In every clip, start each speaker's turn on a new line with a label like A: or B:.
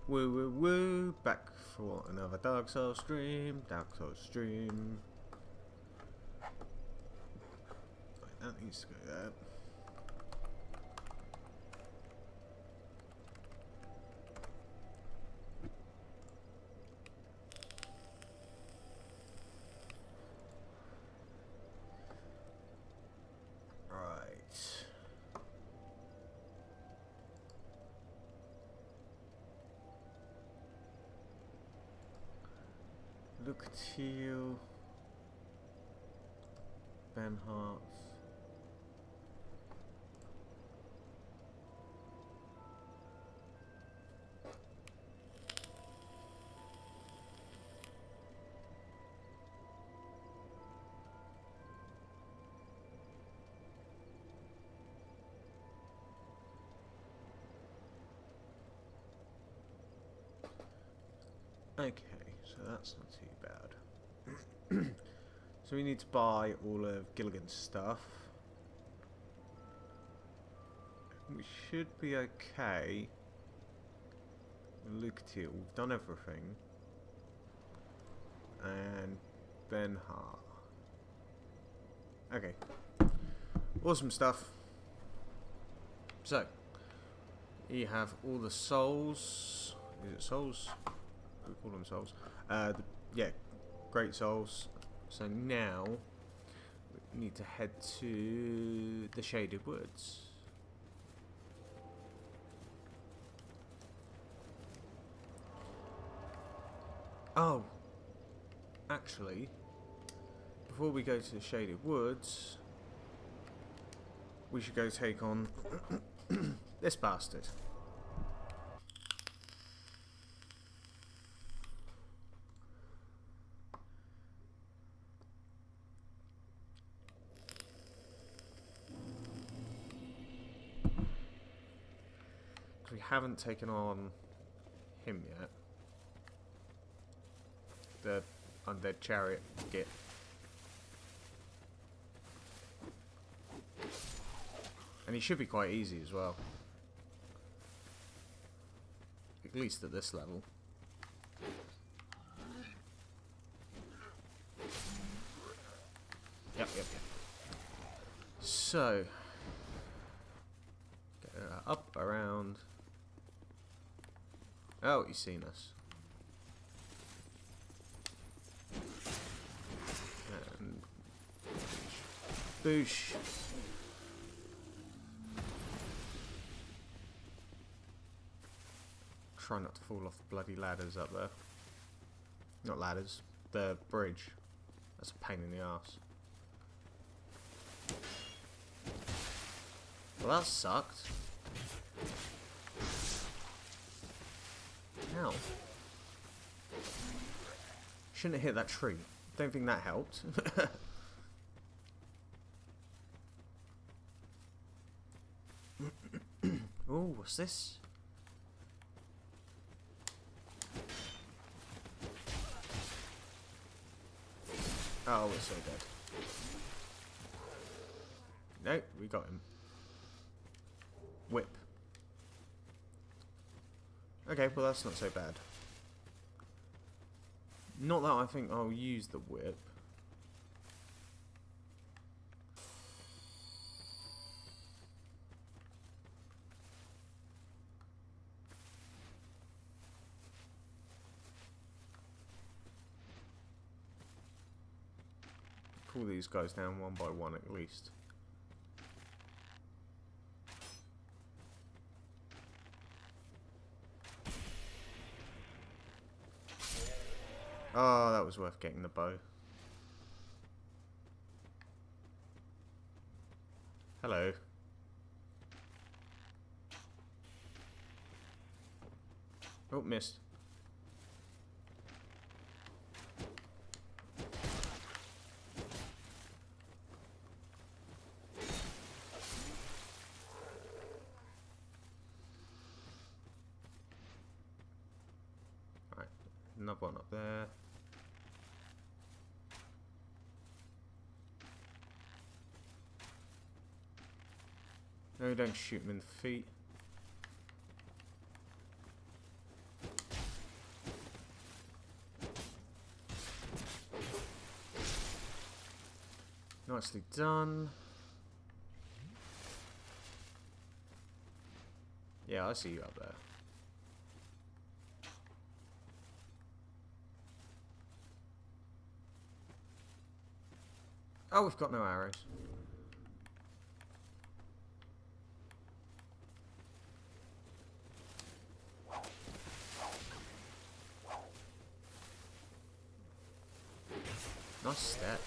A: Woo woo woo, back for another Dark Souls stream. Dark Souls stream. Right, that needs to go there. Right. Look at you, Ben Hearts. Okay, so that's not too bad. So we need to buy all of Gilligan's stuff. We should be okay. Look at you, we've done everything. And Ben Hart. Okay. Awesome stuff. So, you have all the souls. Is it souls? We call them souls. Yeah, great souls. So now we need to head to the Shaded Woods. Oh, actually, before we go to the Shaded Woods, we should go take on this bastard. We haven't taken on him yet. The undead chariot git. And he should be quite easy as well. At least at this level. Yep. So, get up, around. Oh, he's seen us. And boosh. Try not to fall off the bloody ladders up there. Not ladders, the bridge. That's a pain in the arse. Well, that sucked. Ow. Shouldn't have hit that tree. Don't think that helped. Oh, what's this? Oh, we're so dead. No, we got him. Whip. Okay, well that's not so bad. Not that I think I'll use the whip. Pull these guys down one by one at least. Oh, that was worth getting the bow. Hello. Oh, missed. Alright, another one up there. No, don't shoot him in the feet. Nicely done. Yeah, I see you up there. Oh, we've got no arrows. Nice step.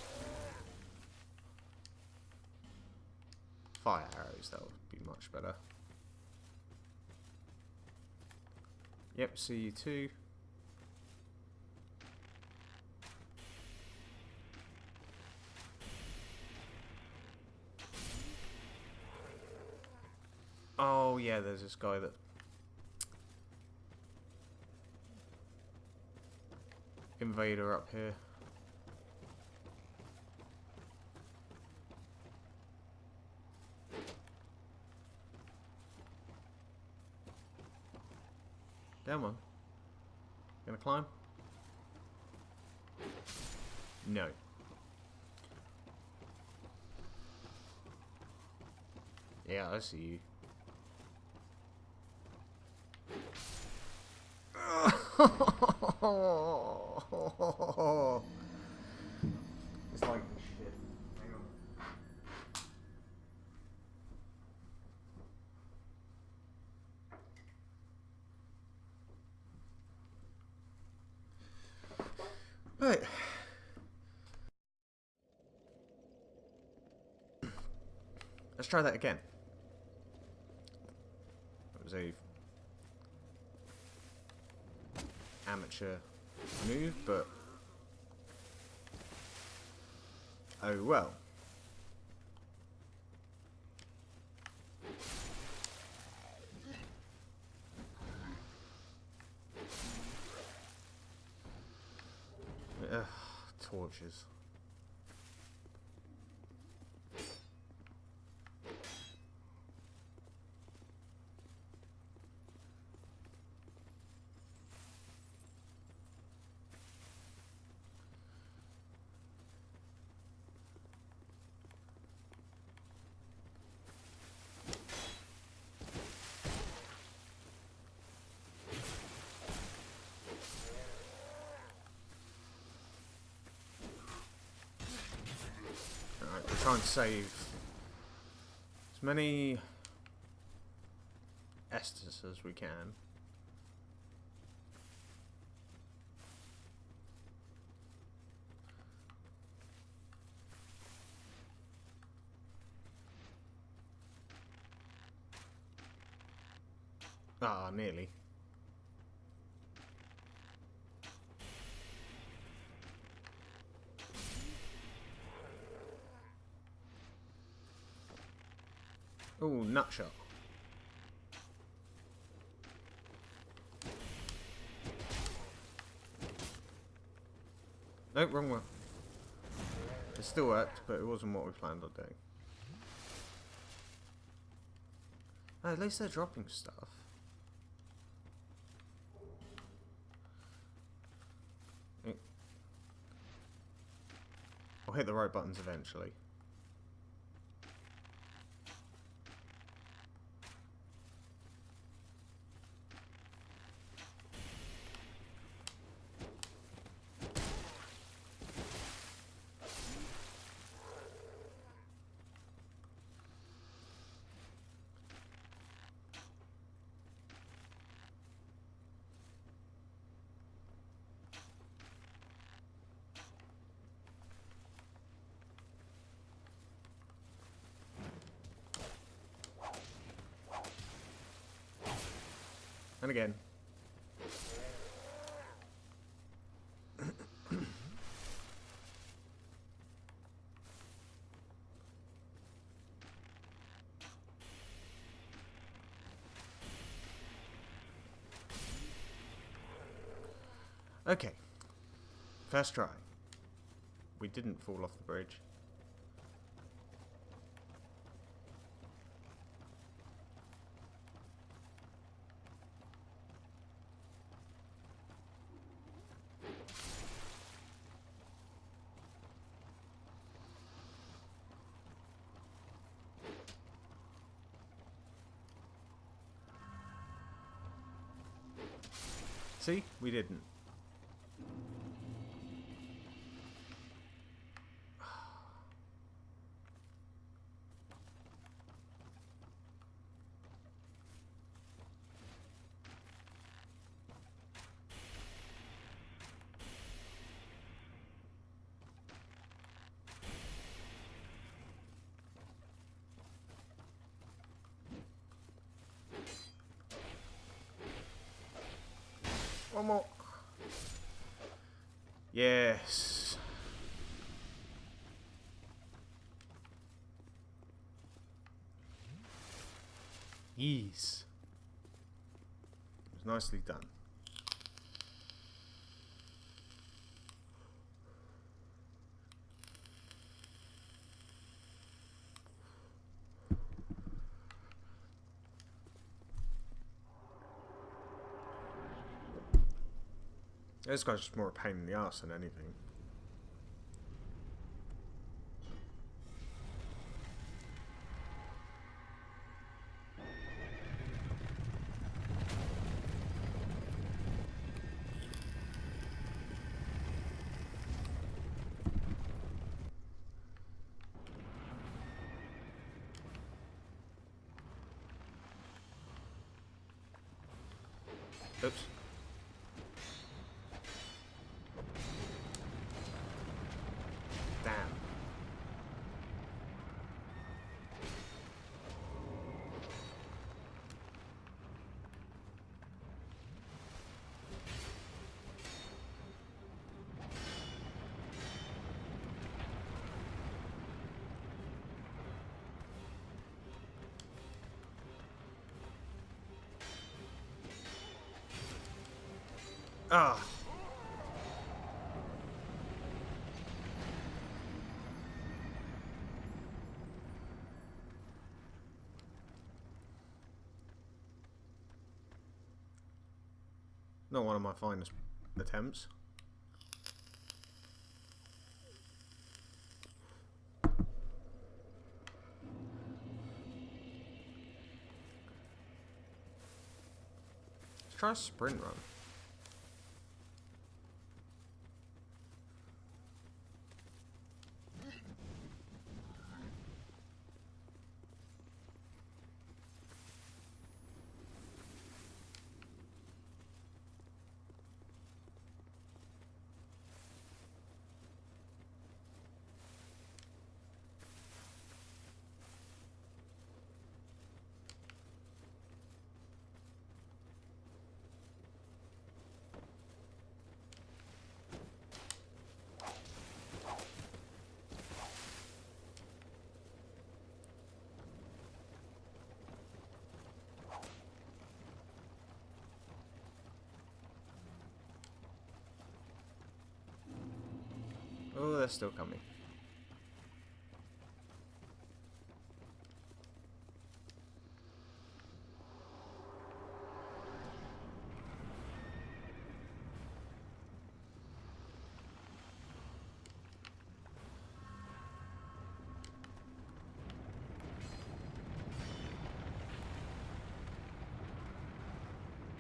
A: Fire arrows, that would be much better. Yep, see you too. Oh yeah, there's this guy that invader up here. Come on. Gonna climb? No. Yeah, I see you. It's like shit. Hang on. Right. Let's try that again. It was a amateur move, but oh well. Ugh, torches. Alright, we're trying to save as many Estus as we can. Ah, nearly. Ooh, nutshot. Nope, wrong one. It still worked, but it wasn't what we planned on doing. Oh, at least they're dropping stuff. I'll hit the right buttons eventually. And again. Okay. First try. We didn't fall off the bridge. See? We didn't. One more. Yes. Yes. It was nicely done. This guy's just more a pain in the ass than anything. Oops. Damn. Ah. Not one of my finest attempts. Let's try a sprint run. Oh, they're still coming.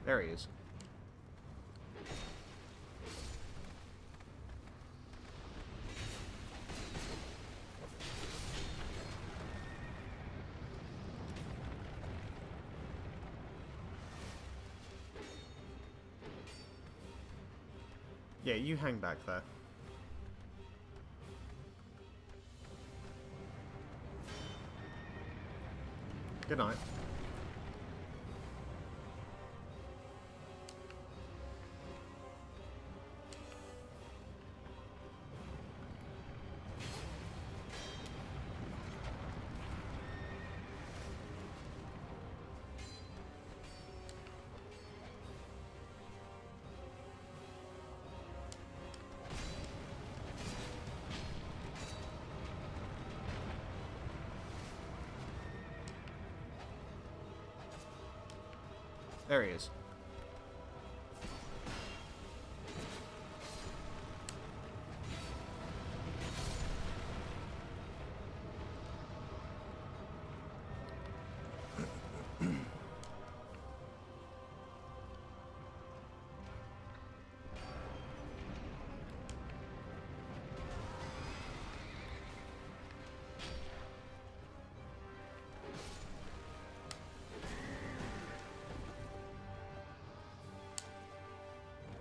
A: There he is. Yeah, you hang back there. Good night. There he is.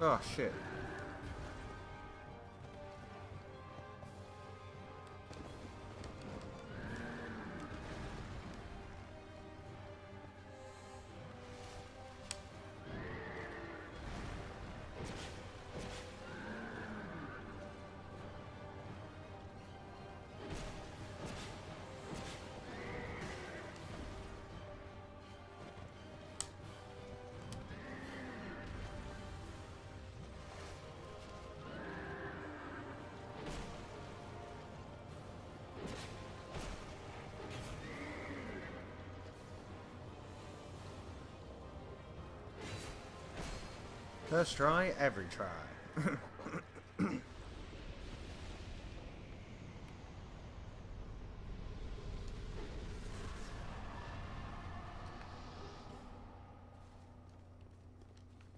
A: Oh shit. First try, every try.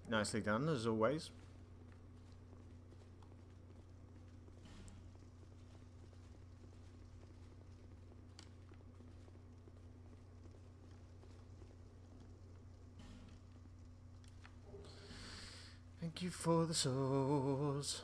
A: Nicely done, as always. Thank you for the souls.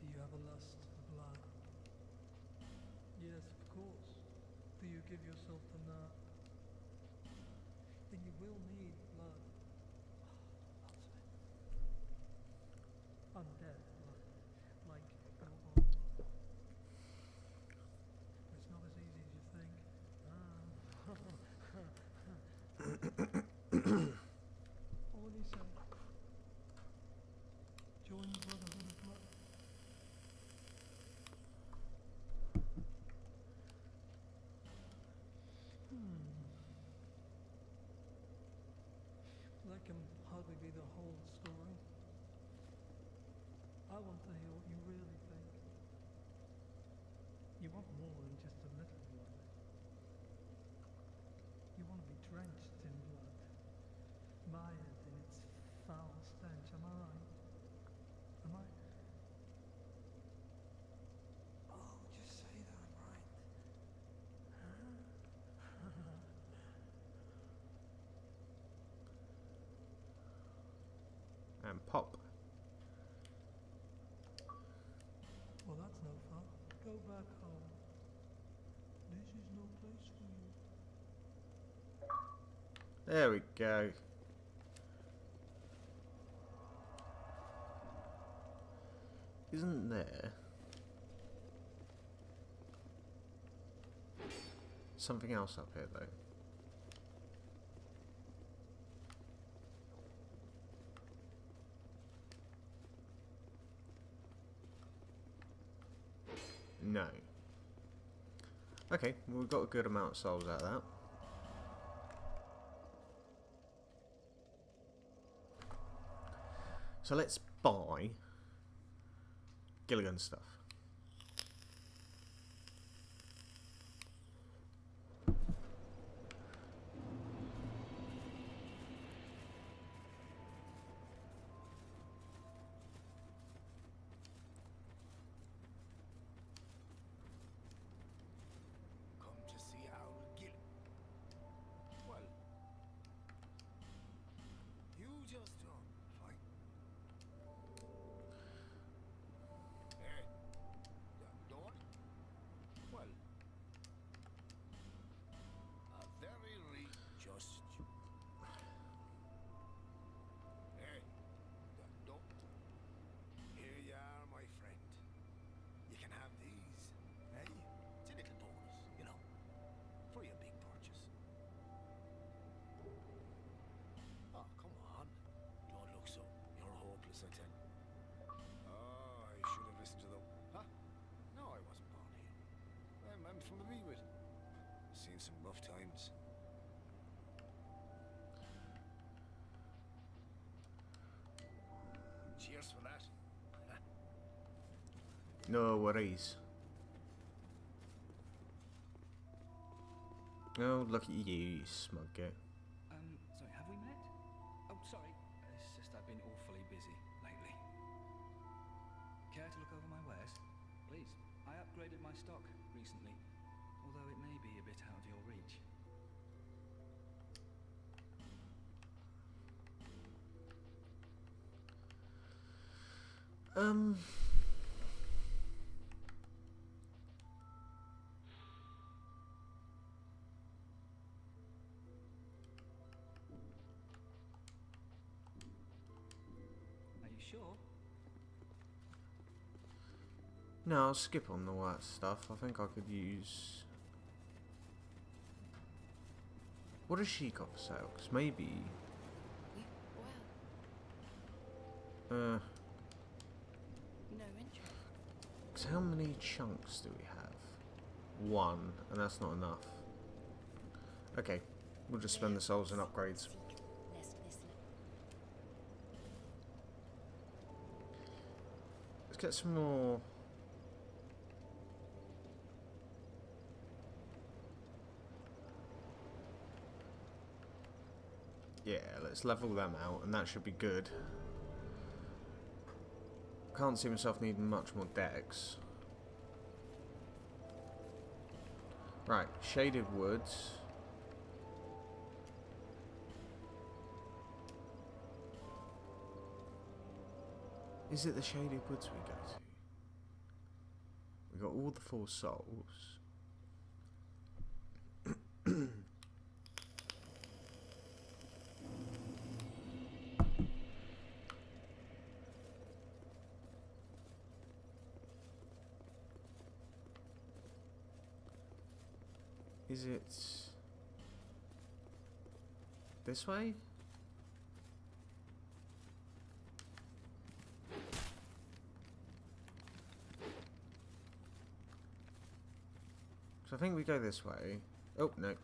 B: Do you have a lust for blood? Yes, of course. Do you give yourself the nerve? Then you will need blood. Lots of it. Undead blood. Like Gorgon. It's not as easy as you think. What would he say? Join the Brotherhood of Blood. That can hardly be the whole story. I want to hear what you really think. You want more than just a little blood. You want to be drenched in blood, mired in its foul stench. Am I right? Am I? Oh, just say that I'm right.
A: And pop.
B: Well, that's no fun. Go back home. This is no place for you.
A: There we go. Isn't there something else up here though? No. Okay, well, we've got a good amount of souls out of that. So let's buy Gilligan stuff.
C: Seen some rough times. Cheers for that.
A: No worries. Oh, look at you, you smug git.
D: Sorry, have we met? Oh, sorry. It's just I've been awfully busy lately. Care to look over my wares? Please. I upgraded my stock recently, although it may be a bit out of your reach. Are you sure?
A: No, I'll skip on all that stuff. I think I could use... What has she got for sale? Because maybe...
E: Well, no interest.
A: Because how many chunks do we have? One, and that's not enough. Okay, we'll just spend the souls and upgrades. Let's get some more... Yeah, let's level them out, and that should be good. Can't see myself needing much more decks. Right, Shaded Woods. Is it the Shaded Woods we go to? We got all the 4 souls. Is it this way? So I think we go this way. Oh, no.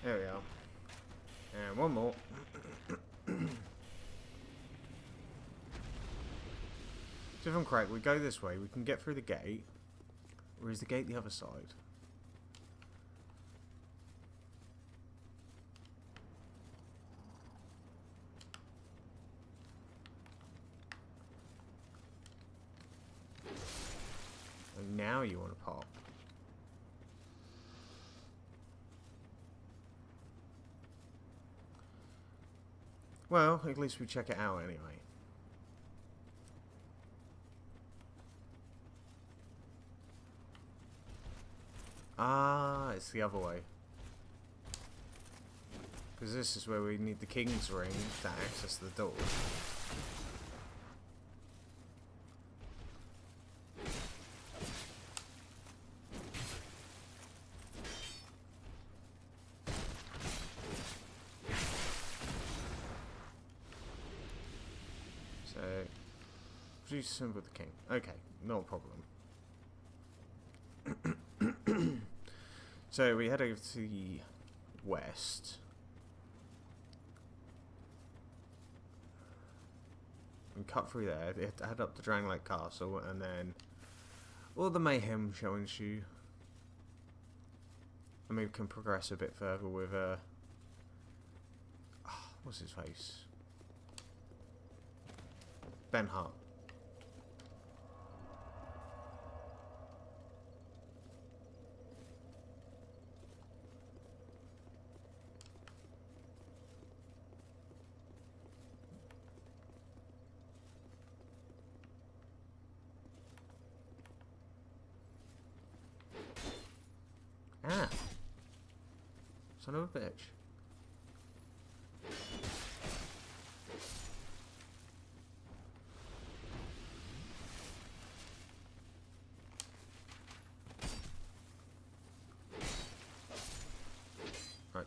A: There we are. And one more. So if I'm correct, we go this way, we can get through the gate. Or is the gate the other side? And now you want to pop. Well, at least we check it out anyway. Ah, it's the other way. Because this is where we need the King's Ring to access the door. So, produce a symbol of the king. Okay, no problem. So we head over to the west. And cut through there, head up to Drang Lake Castle, and then all the mayhem shall ensue. And maybe we can progress a bit further with, what's his face? Ben Hart. Ah. Son of a bitch.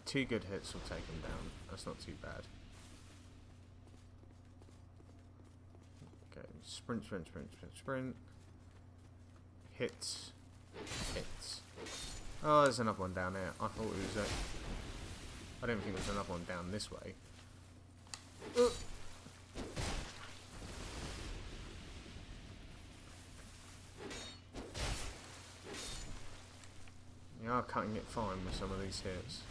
A: 2 good hits will take him down. That's not too bad. Okay, sprint, sprint, sprint, sprint, sprint. Hits. Hits. Oh, there's another one down there. I thought it was I didn't think there was another one down this way. You are cutting it fine with some of these hits.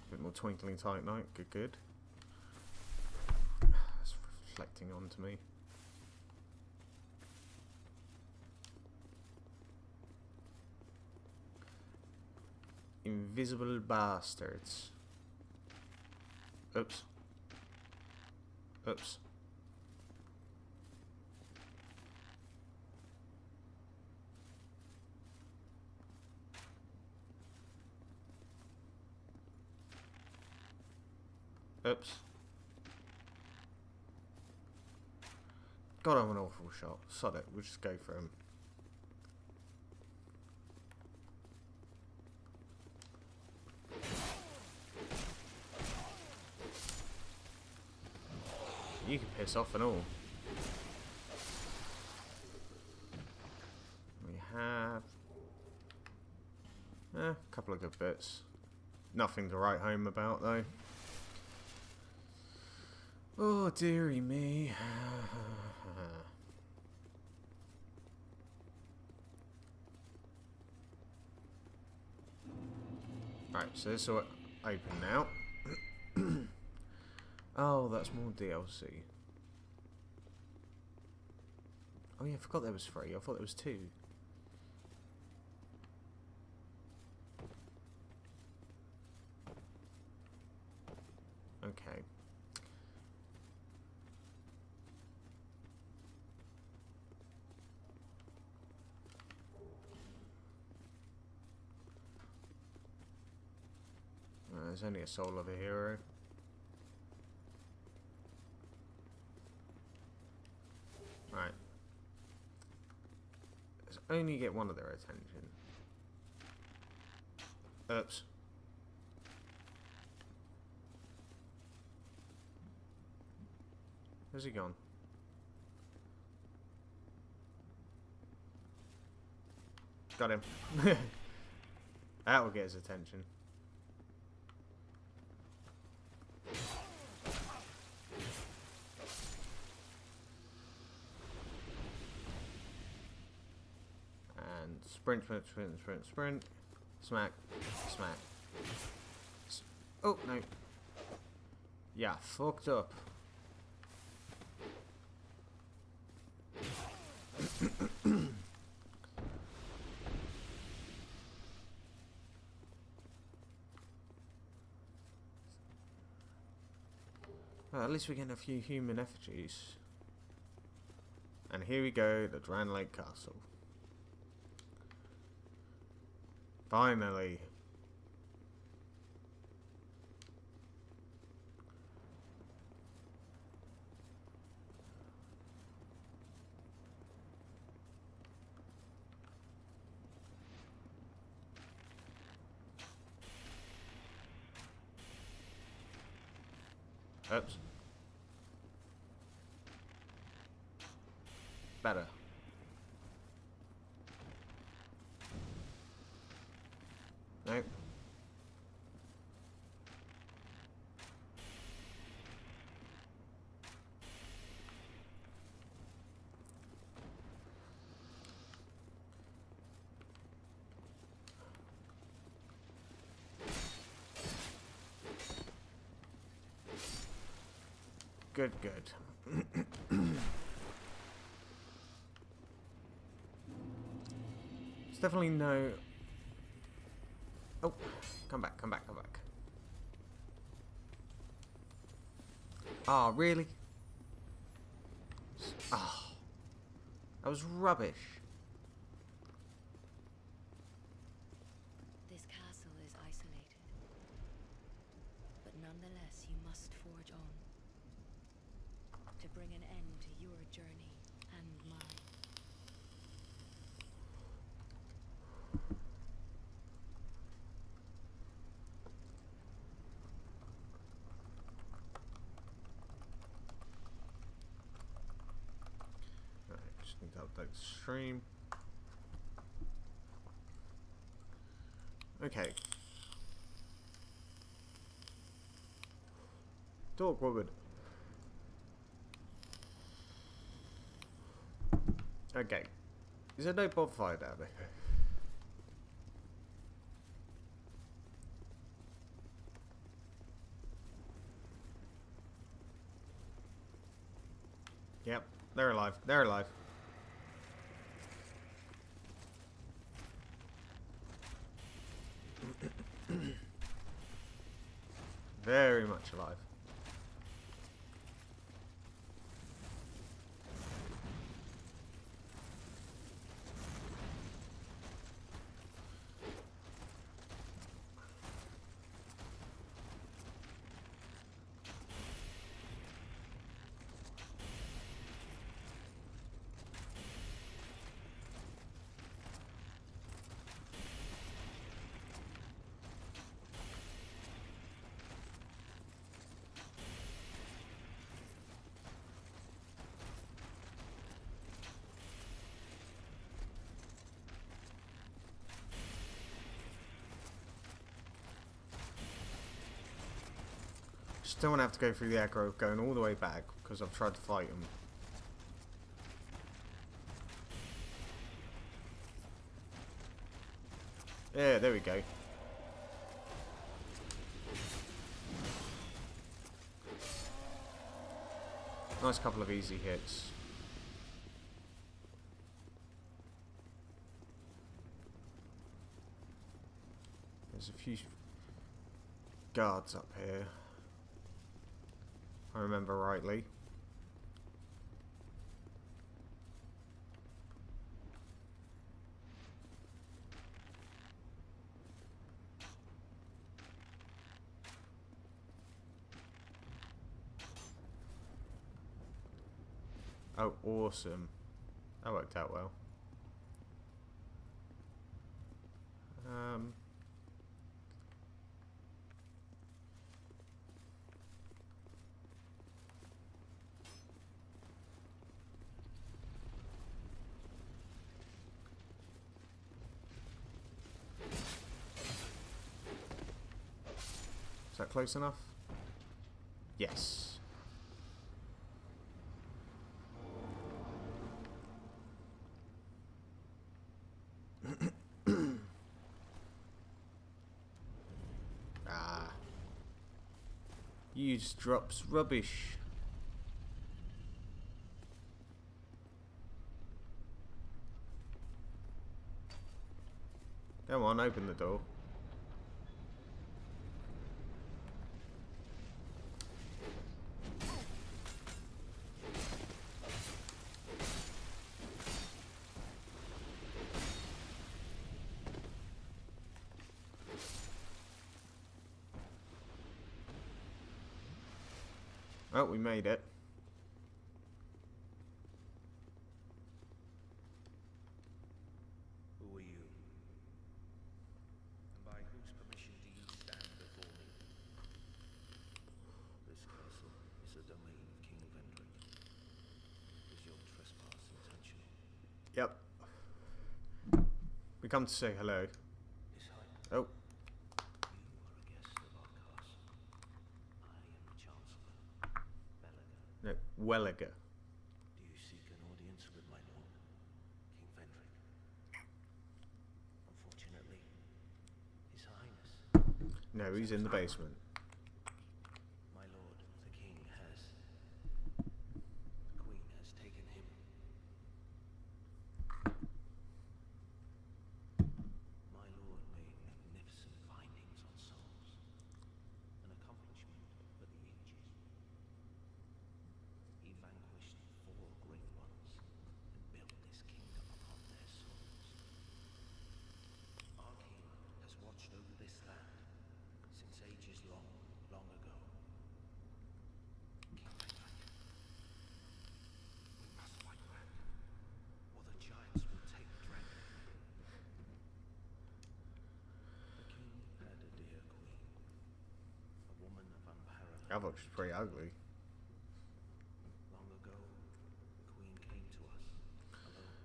A: A bit more twinkling tight night. Good, good. It's reflecting onto me. Invisible bastards. Oops. Oops. Oops. God, I'm an awful shot. Sod it, we'll just go for him. You can piss off and all. We have a couple of good bits. Nothing to write home about though. Oh dearie me. Right, so this will open now. Oh, that's more DLC. Oh yeah, I forgot there was 3. I thought there was 2. Okay. There's only a soul of a hero. Right. Let's only get one of their attention. Oops. Where's he gone? Got him. That will get his attention. Sprint, sprint, sprint, sprint, sprint. Smack, smack. Oh, no. Yeah, fucked up. Well, at least we're getting a few human effigies. And here we go, the Dran Lake Castle. Finally. Oops. Better. Nope. Good, good. There's definitely no... Oh, come back, come back, come back. Ah, oh, really? Ah, oh, that was rubbish.
E: This castle is isolated, but nonetheless you must forge on to bring an end to your journey and mine.
A: update the stream. Okay. Talk, woman. Okay. Is there no bonfire down there? Yep, they're alive. They're alive. Very much alive. Still want to have to go through the aggro, going all the way back because I've tried to fight him. Yeah, there we go. Nice couple of easy hits. There's a few guards up here. I remember rightly. Oh, awesome. That worked out well. Is that close enough? Yes. Use drops rubbish. Come on, open the door. Oh, we made it.
F: Who are you? And by whose permission do you stand before me? This castle is a domain of King Vendrick. Is your trespass intentional?
A: Yep. We come to say hello.
F: His Highness,
A: Oh.
F: you are a guest of our castle. I am the Chancellor, Belaga.
A: No, Welliger.
F: Do you seek an audience with my lord, King Vendrick? Unfortunately, His Highness,
A: No, he's in the basement.
F: my lord, the King the Queen has taken him. My lord made magnificent findings on souls, an accomplishment for the ages. He vanquished 4 great ones and built this kingdom upon their souls. Our king has watched over this land since ages long, long ago. King Vendrick, we must fight back, or the giants will take the dragon. The king had a dear queen, a woman of unparalleled.
A: I thought she was pretty ugly.
F: Long ago, the queen came to us, alone.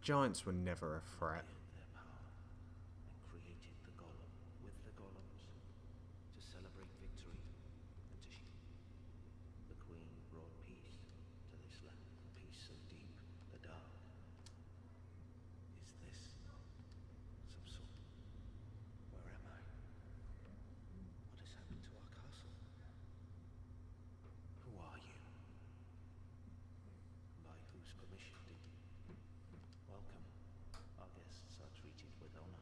A: giants were never a threat.
F: Their power and created the golem with the golems to celebrate victory and to the queen brought peace to this land, peace so deep, the dark. Is this some sort? Where am I? What has happened to our castle? Who are you? By whose permission did you? Welcome. Our guests are treated with honor.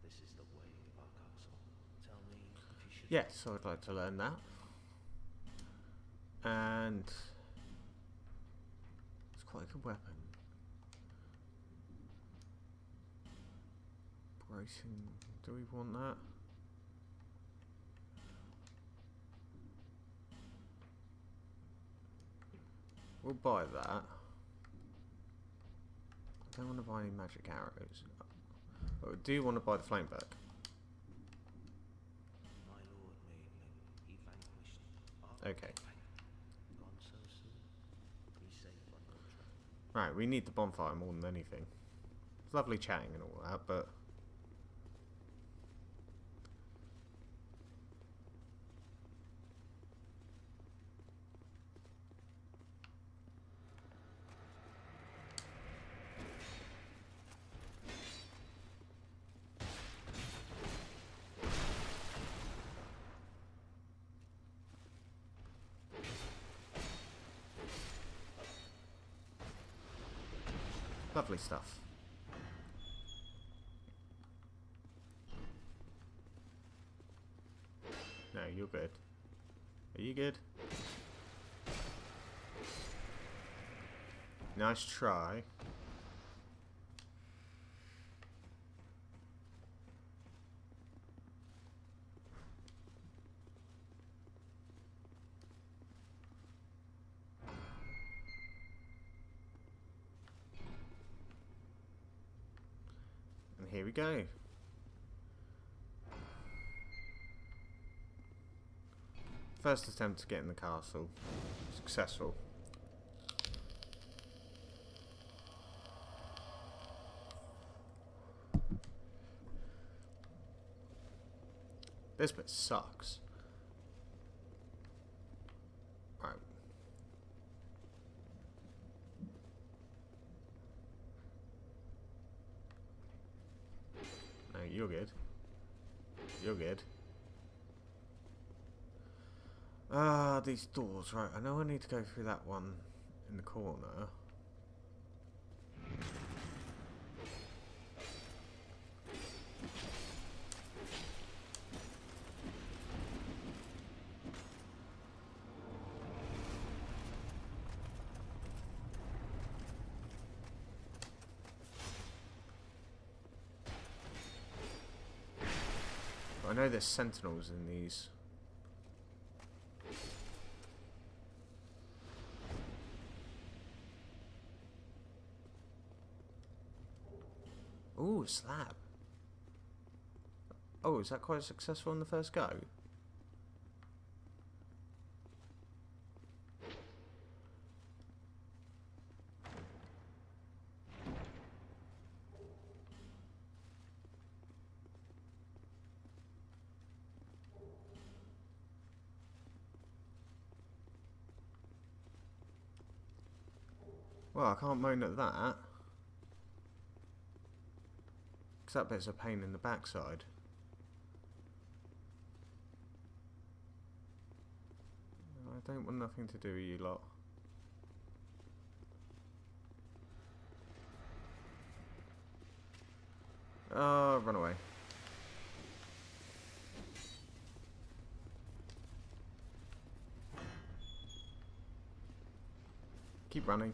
F: This is the way of our castle. Tell me if you should.
A: Yes, I would like to learn that. And it's quite a good weapon. Bracing. Do we want that? We'll buy that. I don't want to buy any magic arrows. But we do want to buy the flame book.
F: My lord Maidling, he vanquished our
A: Okay.
F: gone so soon. Be safe on your travel.
A: Right, we need the bonfire more than anything. It's lovely chatting and all that, but lovely stuff. No, you're good. Are you good? Nice try. And here we go. First attempt to get in the castle. Successful. This bit sucks. Right. No, you're good. You're good. Ah, these doors. Right, I know I need to go through that one in the corner. I know there's sentinels in these. Ooh, slab. Oh, is that quite successful in the first go? Well, I can't moan at that. Because that bit's a pain in the backside. I don't want nothing to do with you lot. Oh, run away. Keep running.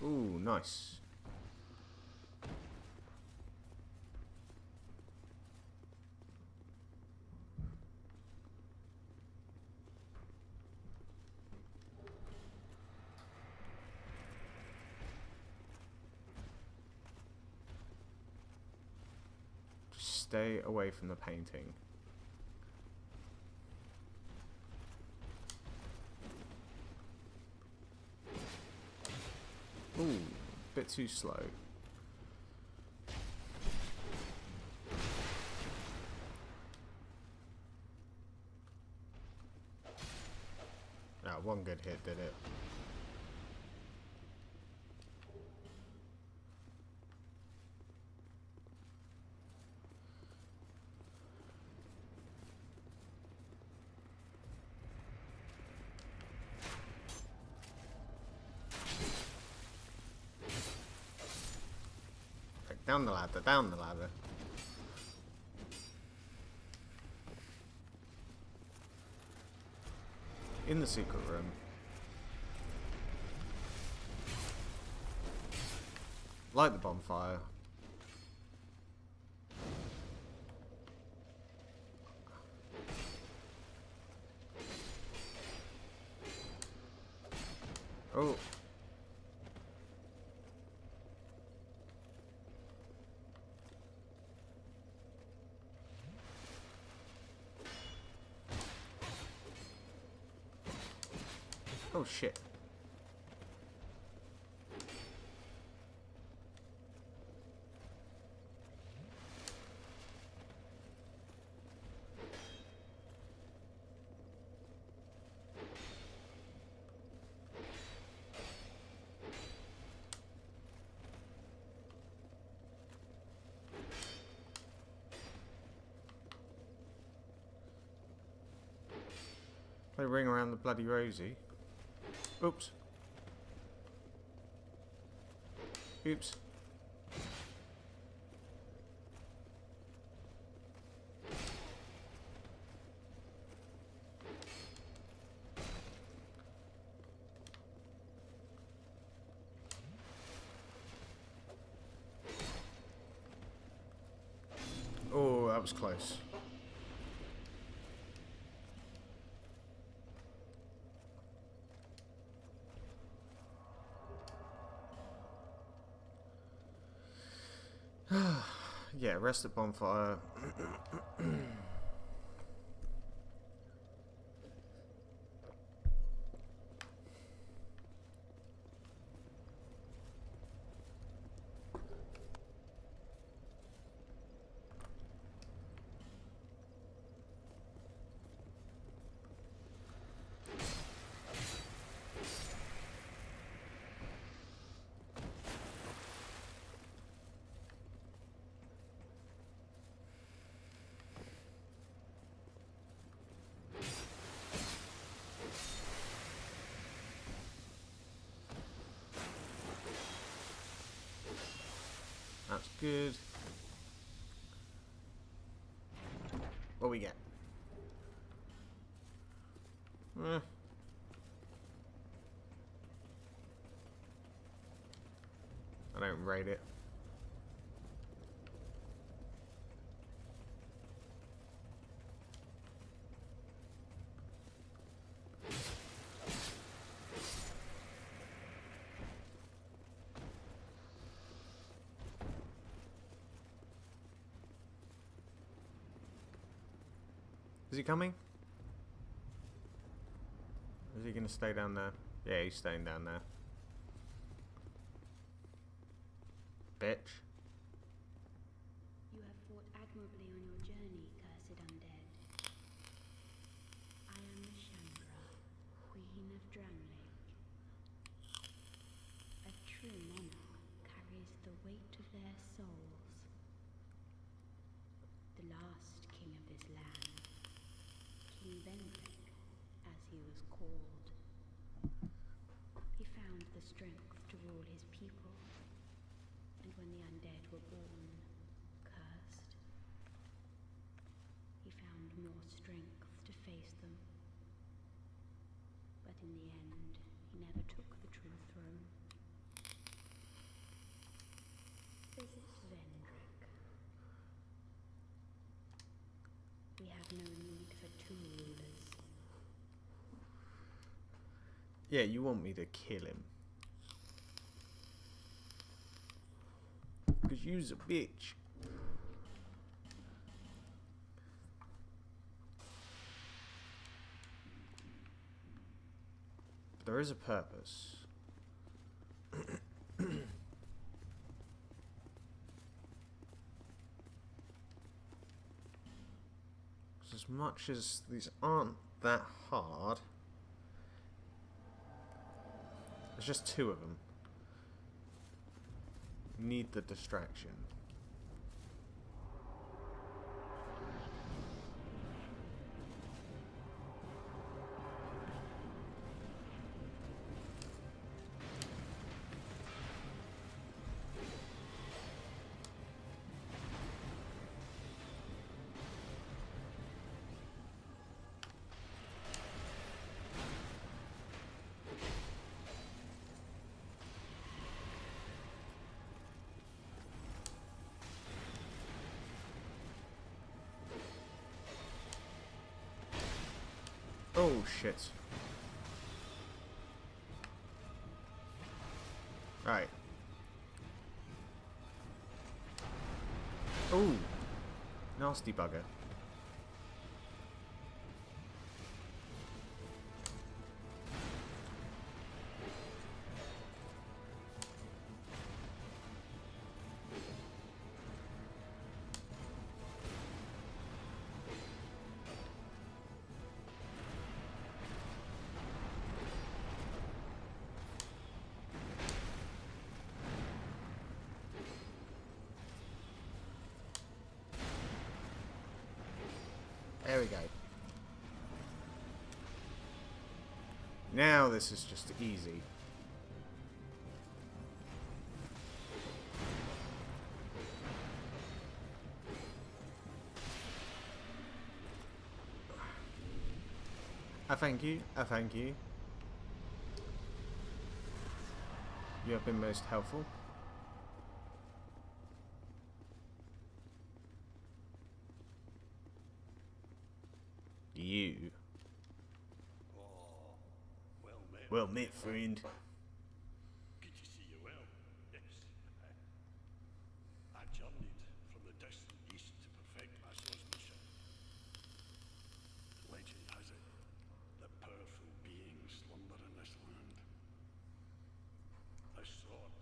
A: Ooh, nice. Just stay away from the painting. bit too slow. Ah, one good hit did it. Down the ladder, down the ladder. In the secret room. Light the bonfire. Oh. Oh shit. Play Ring Around the Bloody Rosie. Oops. Oops. Oh, that was close. Yeah, rest at bonfire. That's good. What we get? I don't rate it. Is he coming? Is he gonna stay down there? Yeah, he's staying down there. Bitch.
E: You have fought admirably on your journey, cursed undead. I am Chandra, Queen of Drownlake. A true monarch carries the weight of their souls. The last king of this land, King Vendrick, as he was called. He found the strength to rule his people, and when the undead were born, cursed, he found more strength to face them. But in the end, he never took the true throne. Visit Vendrick. We have no need for two rulers.
A: Yeah, you want me to kill him. Because you's a bitch. There is a purpose. As much as these aren't that hard, there's just 2 of them. Need the distraction. Oh shit. Right. Oh, nasty bugger. There we go. Now this is just easy. I thank you. I thank you. You have been most helpful. You.
C: Oh,
A: Well met, friend.
C: good to see you well. Yes. I journeyed from the distant east to perfect my swordsmanship. Legend has it that powerful beings slumber in this land. This sword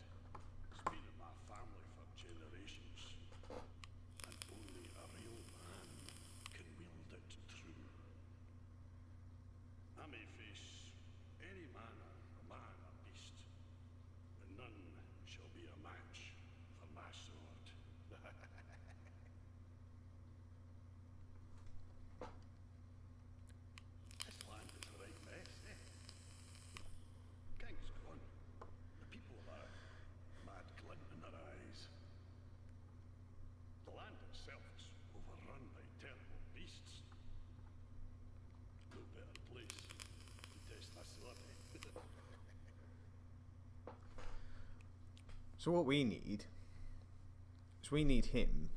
C: has been in my family for generations, and only a real man can wield it true. I may face any manner of man or beast, but none shall be a match for my sword. This land is a right mess, eh? King's gone. The people are mad glint in their eyes. The land itself is overrun by terrible beasts. No better place to test my sword, eh?
A: So what we need is we need him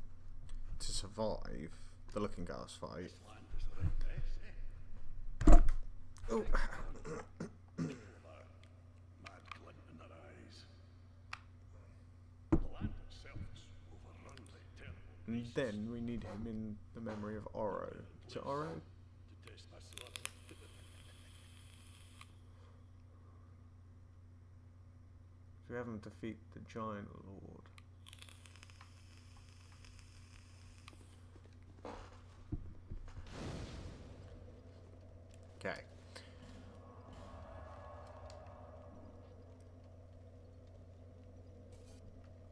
A: to survive the Looking Glass fight.
C: This land is a right mess, eh?
A: Oh.
C: People are mad glint in their eyes. The land itself is overrun by terrible
A: And
C: beasts.
A: then we need him in the memory of Oro. Is it Oro?
C: To test my sword.
A: We have him defeat the Giant Lord. Okay.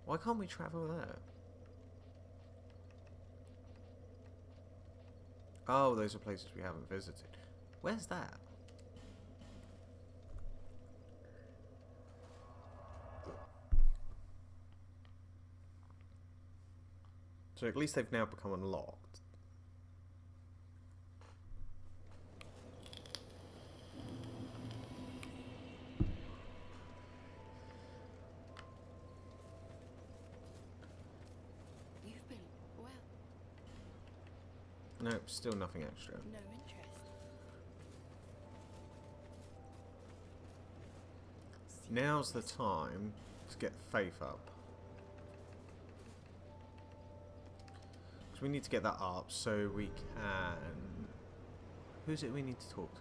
A: Why can't we travel there? Oh, those are places we haven't visited. Where's that? So at least they've now become unlocked.
E: You've been, well,
A: No, still nothing extra.
E: no interest.
A: Now's the time to get faith up. Because we need to get that up so we can... Who's it we need to talk to?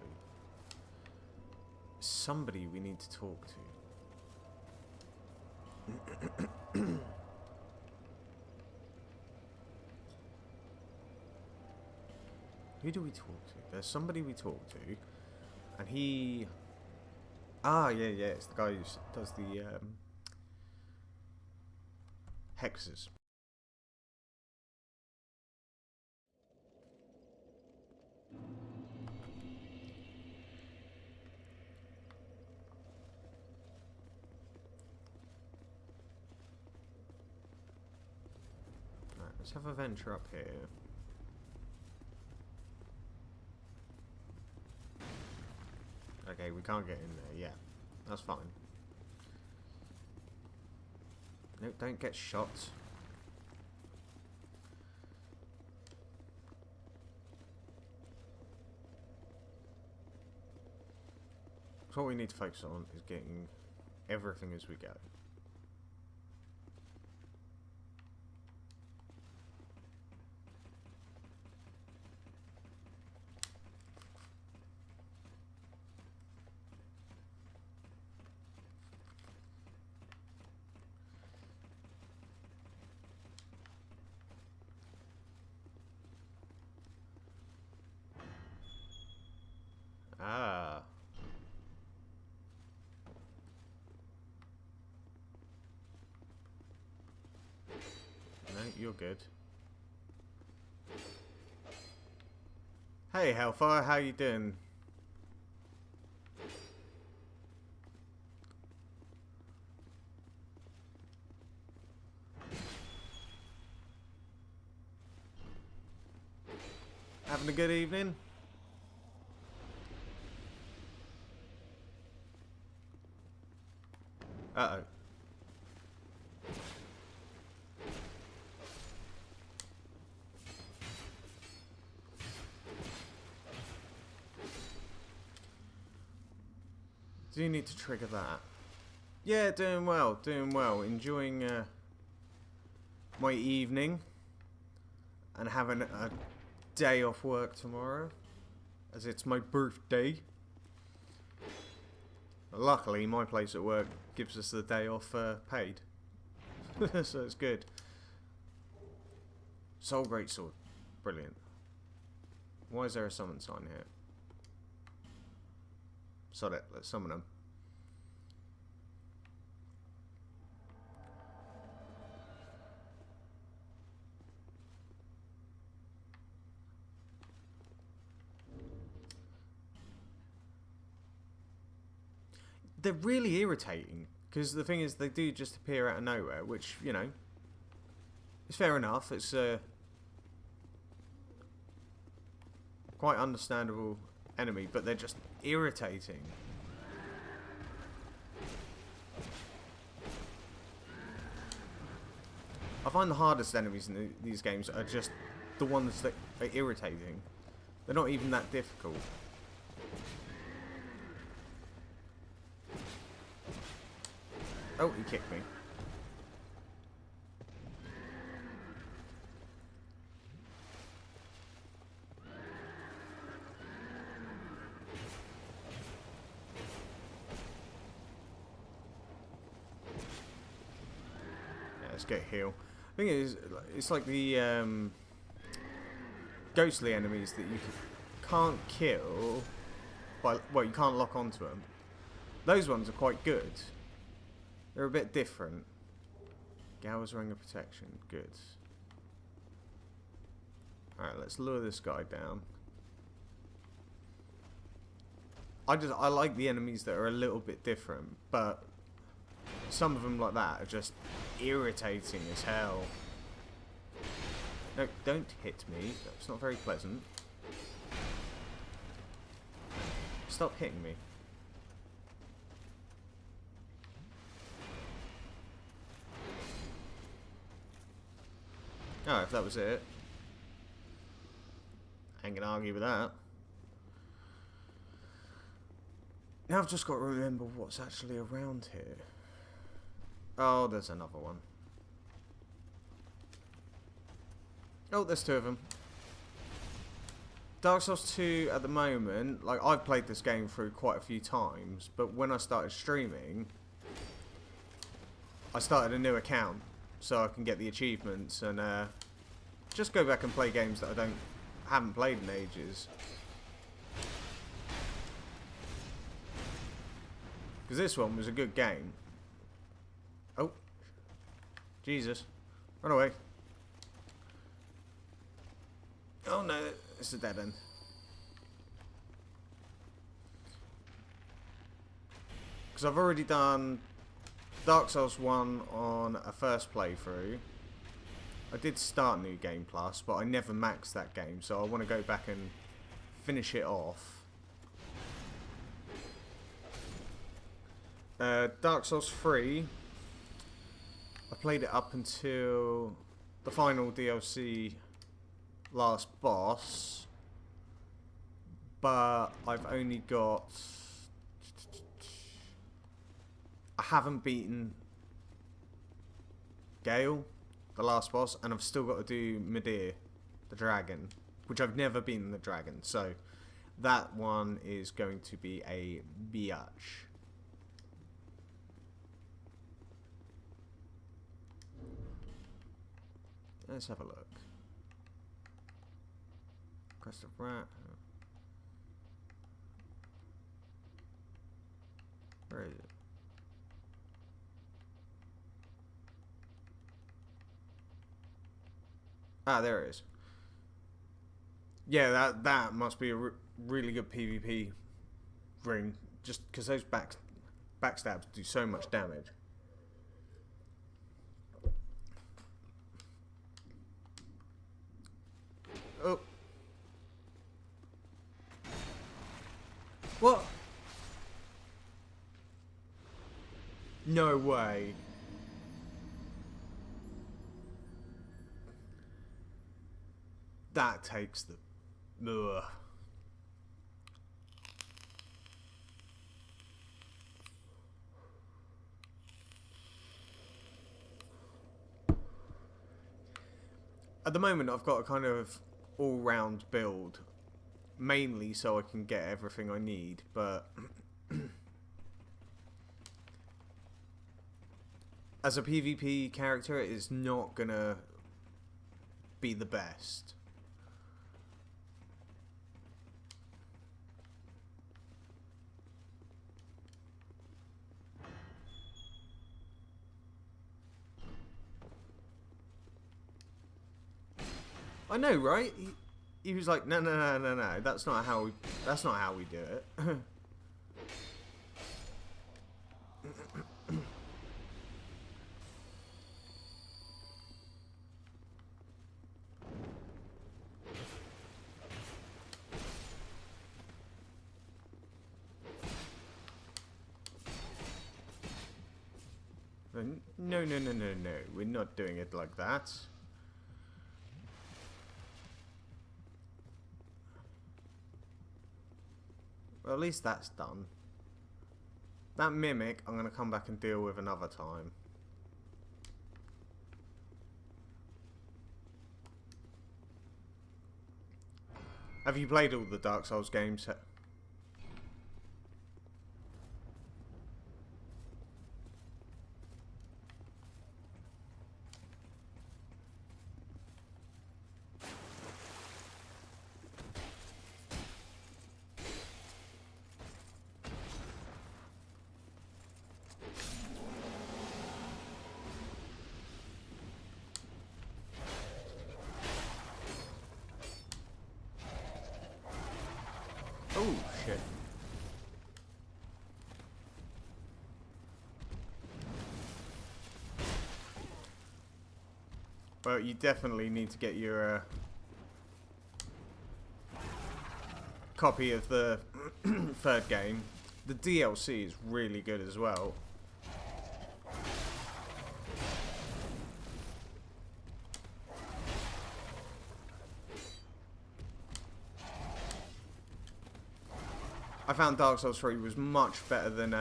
A: Somebody we need to talk to. Who do we talk to? There's somebody we talk to, and he... Ah, yeah, it's the guy who does the hexes. Right, let's have a venture up here. Okay, we can't get in there yet. That's fine. No, don't get shot. So what we need to focus on is getting everything as we go. Ah. No, you're good. Hey, Hellfire, how you doing? Having a good evening? Uh-oh. Do you need to trigger that? Yeah, doing well, enjoying my evening and having a day off work tomorrow as it's my birthday. Luckily, my place at work gives us the day off paid. So it's good. Soul Greatsword. Brilliant. Why is there a summon sign here? Sod it, let's summon them. They're really irritating, because the thing is, they do just appear out of nowhere, which, you know, is fair enough. It's quite understandable enemy, but they're just irritating. I find the hardest enemies in these games are just the ones that are irritating. They're not even that difficult. Oh, he kicked me. Yeah, let's get heal. The thing is, it's like the ghostly enemies that you can't kill by, well, you can't lock onto them. Those ones are quite good. They're a bit different. Gower's Ring of Protection. Good. Alright, let's lure this guy down. I like the enemies that are a little bit different, but some of them like that are just irritating as hell. No, don't hit me. That's not very pleasant. Stop hitting me. Oh, if that was it. I ain't gonna argue with that. Now I've just got to remember what's actually around here. Oh, there's another one. Oh, there's two of them. Dark Souls 2 at the moment, like, I've played this game through quite a few times, but when I started streaming, I started a new account so I can get the achievements and just go back and play games that I don't haven't played in ages. Because this one was a good game. Oh. Jesus. Run away. Oh no, it's a dead end. Because I've already done Dark Souls 1 on a first playthrough. I did start New Game Plus, but I never maxed that game, so I want to go back and finish it off. Dark Souls 3, I played it up until the final DLC last boss, but I've only got... I haven't beaten Gale, the last boss, and I've still got to do Midir, the dragon, which I've never beaten the dragon, so that one is going to be a biatch. Let's have a look. Crest of Rat. Where is it? Ah, there it is. Yeah, that must be a really good PvP ring, just because those backstabs do so much damage. Oh. What? No way. That takes the... Ugh. At the moment, I've got a kind of all-round build, mainly so I can get everything I need, but as a PvP character, it is not gonna be the best. I know, right? He was like, no, that's not how we do it. No, we're not doing it like that. Well, at least that's done. That mimic, I'm going to come back and deal with another time. Have you played all the Dark Souls games? Oh, shit. Well, you definitely need to get your copy of the third game. The DLC is really good as well. I found Dark Souls 3 was much better than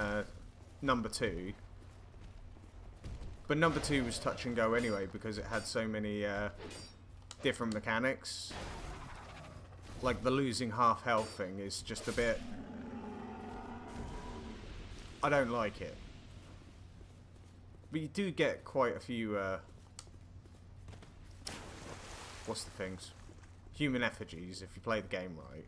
A: number 2. But number 2 was touch and go anyway because it had so many different mechanics. Like the losing half health thing is just a bit... I don't like it. But you do get quite a few... what's the things? human effigies if you play the game right.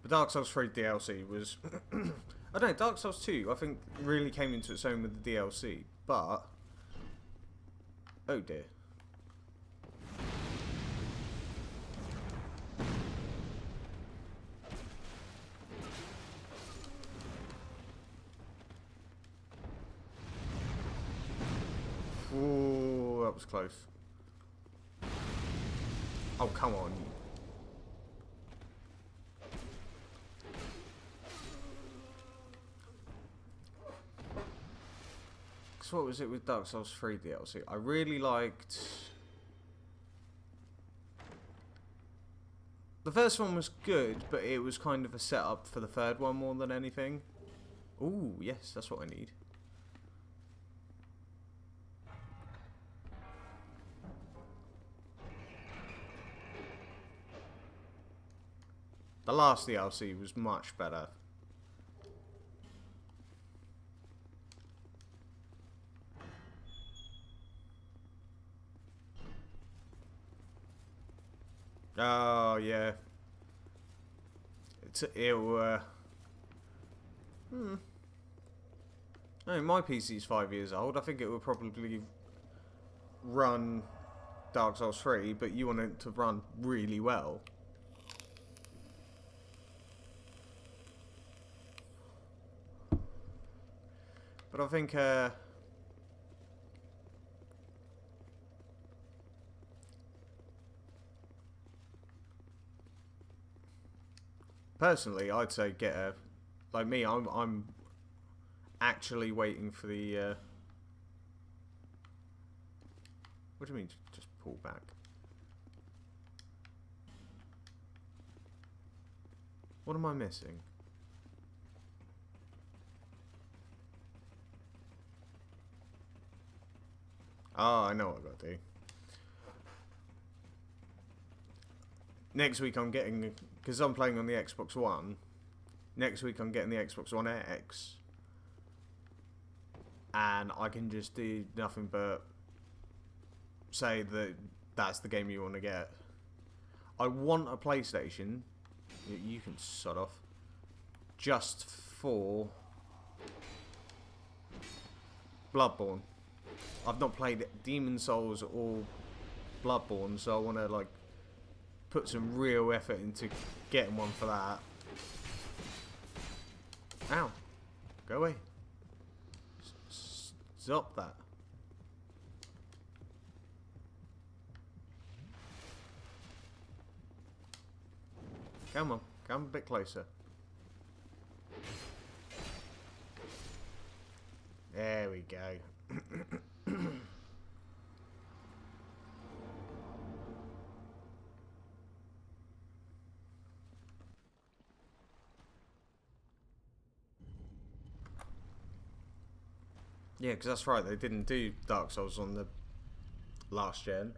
A: But Dark Souls 3 DLC was... I don't know, Dark Souls 2 I think really came into its own with the DLC, but... Oh dear. Ooh, that was close. Oh, come on. So what was it with Dark Souls 3 DLC? I really liked... The first one was good, but it was kind of a setup for the third one more than anything. Ooh, yes, that's what I need. The last DLC was much better. Oh yeah. I mean, my PC's 5 years old. I think it would probably run Dark Souls 3, but you want it to run really well. But I think personally, I'd say get a... Like me, I'm actually waiting for the... What do you mean, just pull back? What am I missing? Oh, I know what I've got to do. Next week I'm getting... Because I'm playing on the Xbox One. Next week I'm getting the Xbox One X. And I can just do nothing but say that that's the game you want to get. I want a PlayStation. You can sod off. Just for Bloodborne. I've not played Demon Souls or Bloodborne, so I want to like put some real effort into getting one for that. Ow. Go away. Stop that. Come on. Come a bit closer. There we go. Yeah, because that's right, they didn't do Dark Souls on the last gen.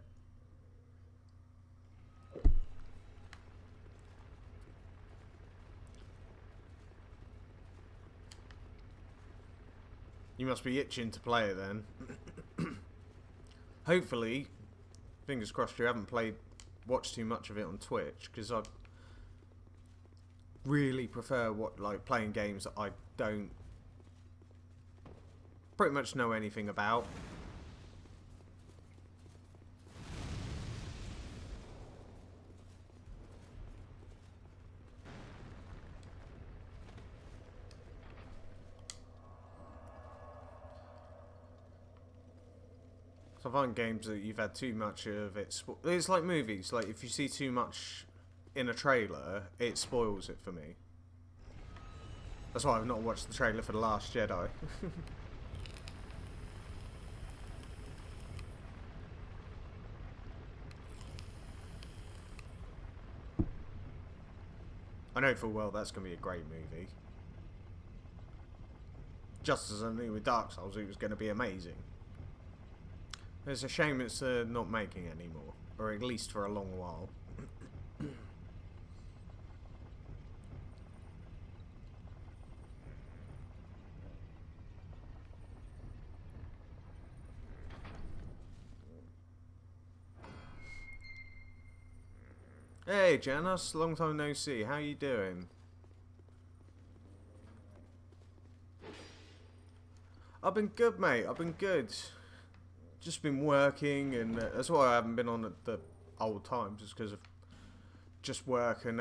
A: You must be itching to play it then. Hopefully, fingers crossed you haven't watched too much of it on Twitch, because I really prefer playing games that I don't pretty much know anything about. So I find games that you've had too much of it. It's like movies. Like if you see too much in a trailer, it spoils it for me. That's why I've not watched the trailer for The Last Jedi. I know full well that's going to be a great movie. Just as I knew with Dark Souls it was going to be amazing. It's a shame it's not making anymore. Or at least for a long while. Hey, Janos, long time no see. How you doing? I've been good, mate. I've been good. Just been working, and that's why I haven't been on at the old times, just because of just work and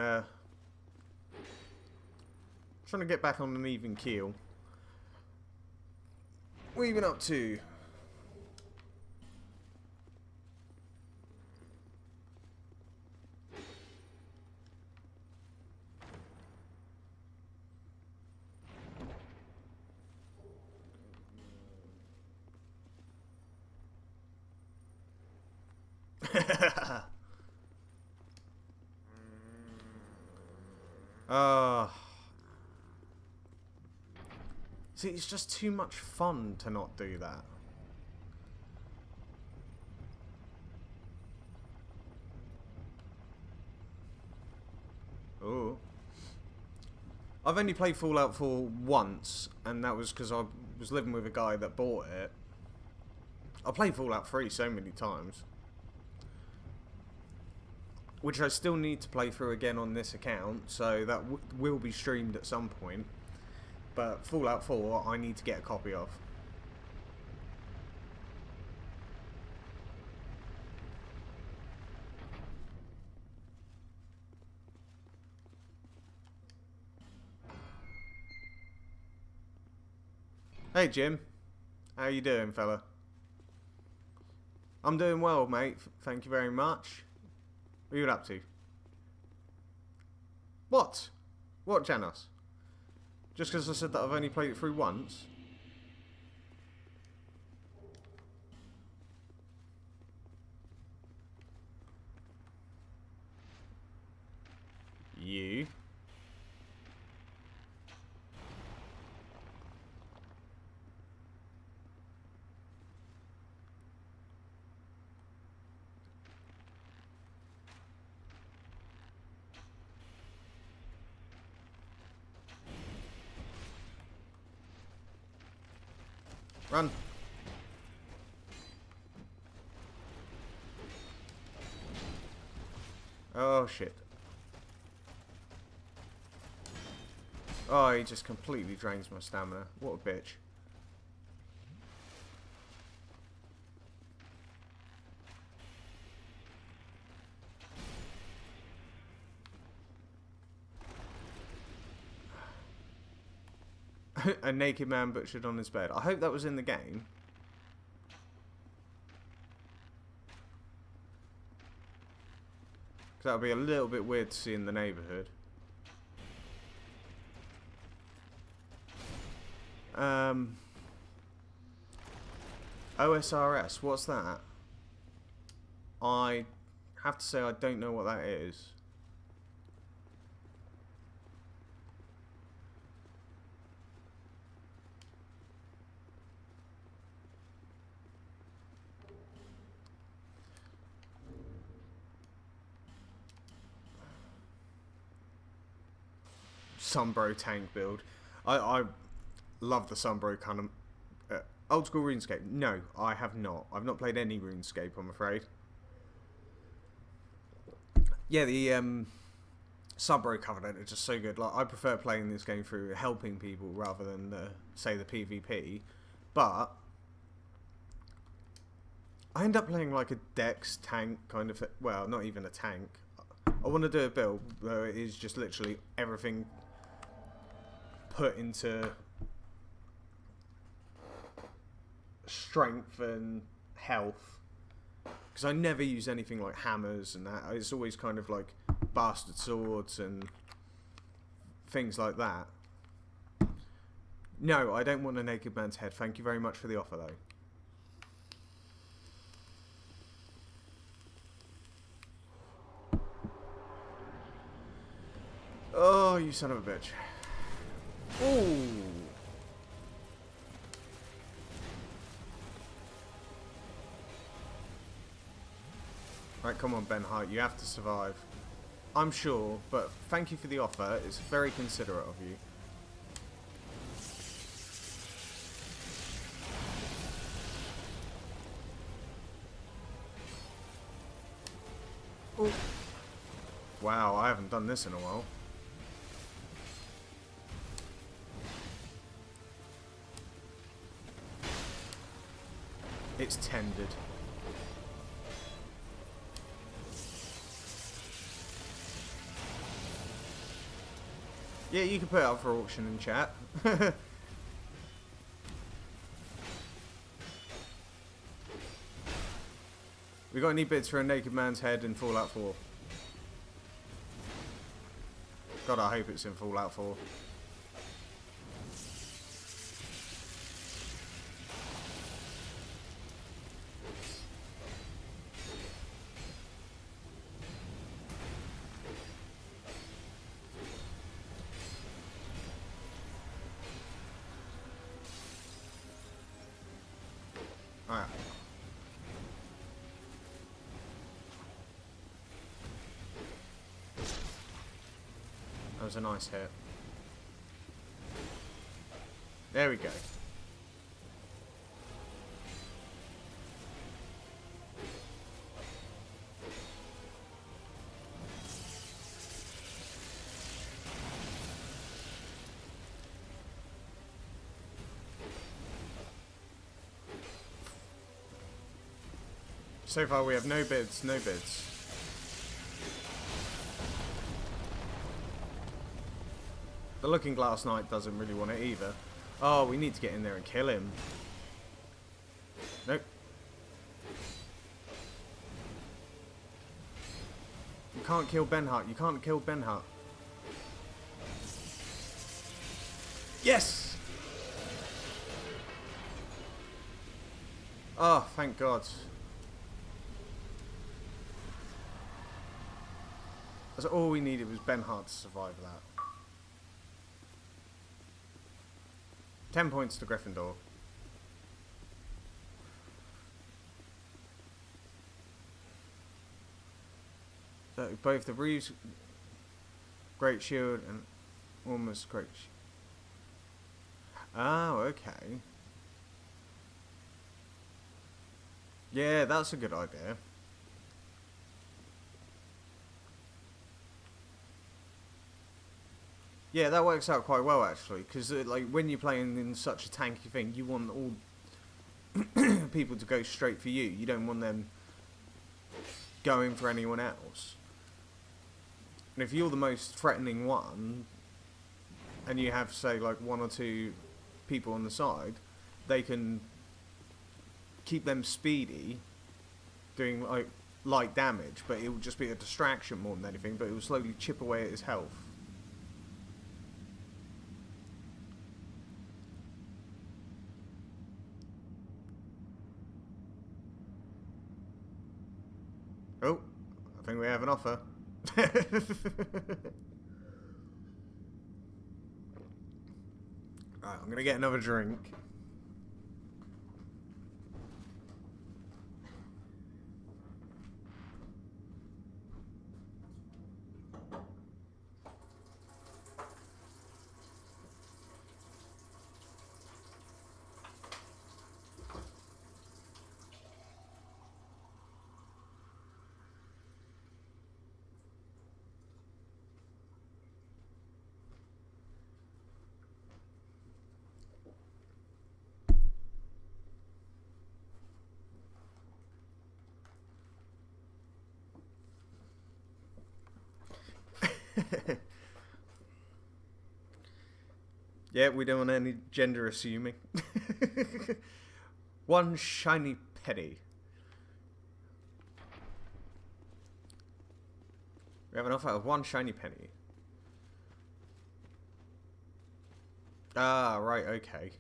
A: trying to get back on an even keel. What have you been up to? See, it's just too much fun to not do that. Oh. I've only played Fallout 4 once, and that was because I was living with a guy that bought it. I played Fallout 3 so many times, which I still need to play through again on this account, so that will be streamed at some point. But Fallout 4, I need to get a copy of. Hey Jim, how you doing, fella? I'm doing well, mate. Thank you very much. What are you up to? What? What, Janos? Just because I said that I've only played it through once? You? Run. Oh shit. Oh, he just completely drains my stamina. What a bitch. A naked man butchered on his bed. I hope that was in the game. Because that would be a little bit weird to see in the neighbourhood. OSRS, what's that? I have to say I don't know what that is. Sunbro tank build. I love the Sunbro kind of old school RuneScape. No, I have not. I've not played any RuneScape, I'm afraid. Yeah, the Sunbro Covenant is just so good. Like, I prefer playing this game through helping people rather than say the PvP. But I end up playing like a Dex tank kind of. Well, not even a tank. I want to do a build where it is just literally everything put into strength and health, because I never use anything like hammers and that. It's always kind of like bastard swords and things like that. No, I don't want a naked man's head. Thank you very much for the offer though. Oh, you son of a bitch. Ooh. Right, come on, Ben Hart. You have to survive. I'm sure, but thank you for the offer. It's very considerate of you. Ooh. Wow, I haven't done this in a while. It's tended. Yeah, you can put it up for auction in chat. We got any bids for a naked man's head in Fallout 4? God, I hope it's in Fallout 4. Alright. That was a nice hit. There we go. So far we have no bids, no bids. The Looking Glass Knight doesn't really want it either. Oh, we need to get in there and kill him. Nope. You can't kill Benhart. You can't kill Benhart. Yes! Oh, thank God. That's all we needed was Benhart to survive that. 10 points to Gryffindor. So both the Reeves Great Shield and almost Great Shield. Oh, okay. Yeah, that's a good idea. Yeah, that works out quite well actually, because like when you're playing in such a tanky thing, you want all people to go straight for you. You don't want them going for anyone else. And if you're the most threatening one, and you have say like 1 or 2 people on the side, they can keep them speedy, doing like light damage, but it will just be a distraction more than anything. But it will slowly chip away at his health. Oh, I think we have an offer. Right, I'm gonna get another drink. Yeah, we don't want any gender assuming. 1 shiny penny. We have an offer of 1 shiny penny. Ah, right, okay.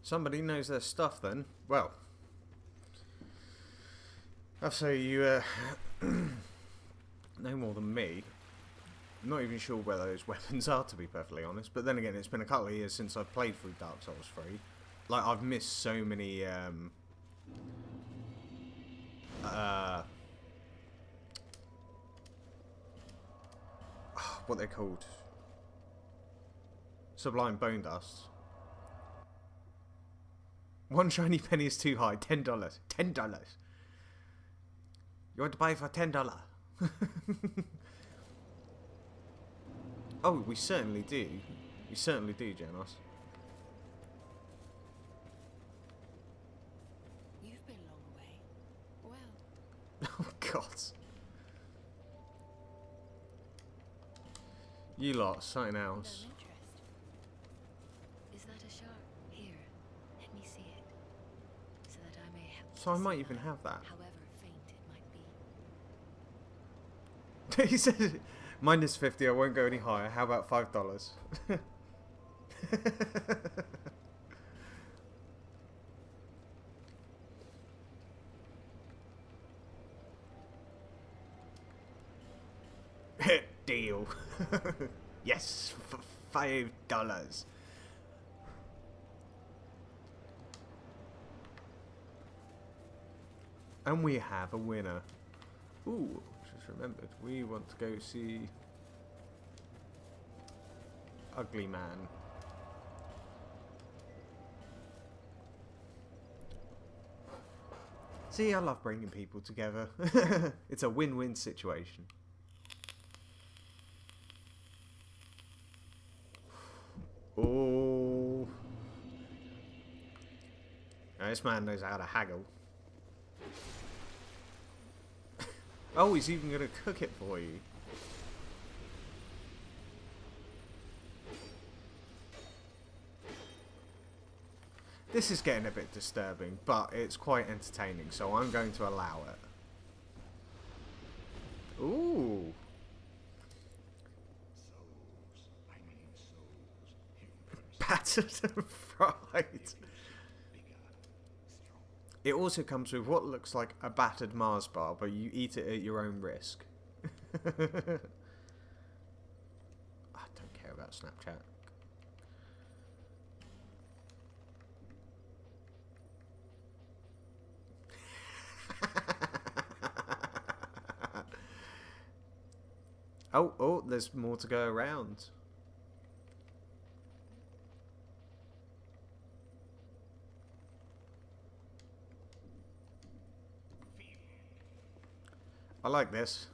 A: Somebody knows their stuff then. Well, I'll say you know more than me. I'm not even sure where those weapons are, to be perfectly honest. But then again, it's been a couple of years since I've played through Dark Souls 3. Like, I've missed so many what they're called, Sublime Bone Dust. One shiny penny is too high. $10. $10. You want to buy for $10? Oh, we certainly do. We certainly do, Janos.
G: You've been long away. Well,
A: Oh, God. You lot, something
G: no
A: else.
G: interest. Is that a shark? Here, let me see it, so that I may help.
A: So I
G: to
A: might
G: see
A: even
G: light,
A: have that.
G: however faint it might be.
A: He said, minus 50, I won't go any higher. How about $5? Deal. Yes, for $5. And we have a winner. Ooh, just remembered. We want to go see Ugly Man. See, I love bringing people together. It's a win-win situation. Oh. Now, this man knows how to haggle. Oh, he's even going to cook it for you. This is getting a bit disturbing, but it's quite entertaining, so I'm going to allow it. Ooh.
C: Souls, I mean souls, humans,
A: Battered and fried.
C: bigger, stronger.
A: It also comes with what looks like a battered Mars bar, but you eat it at your own risk. I don't care about Snapchat. Oh, there's more to go around. I like this.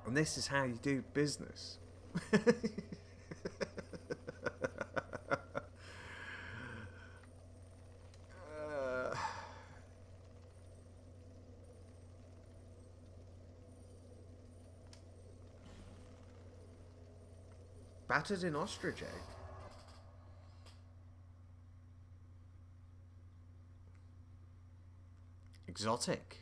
A: And this is how you do business. Battered in ostrich egg. Exotic.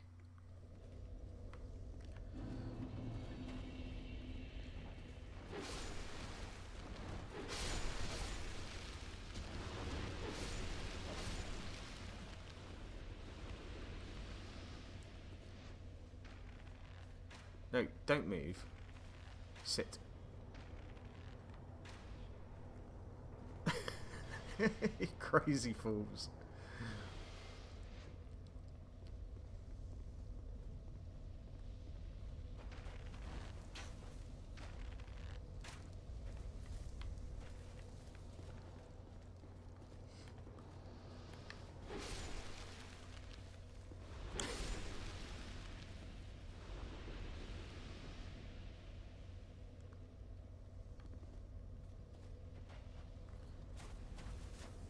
A: No, don't move. Sit. Crazy fools.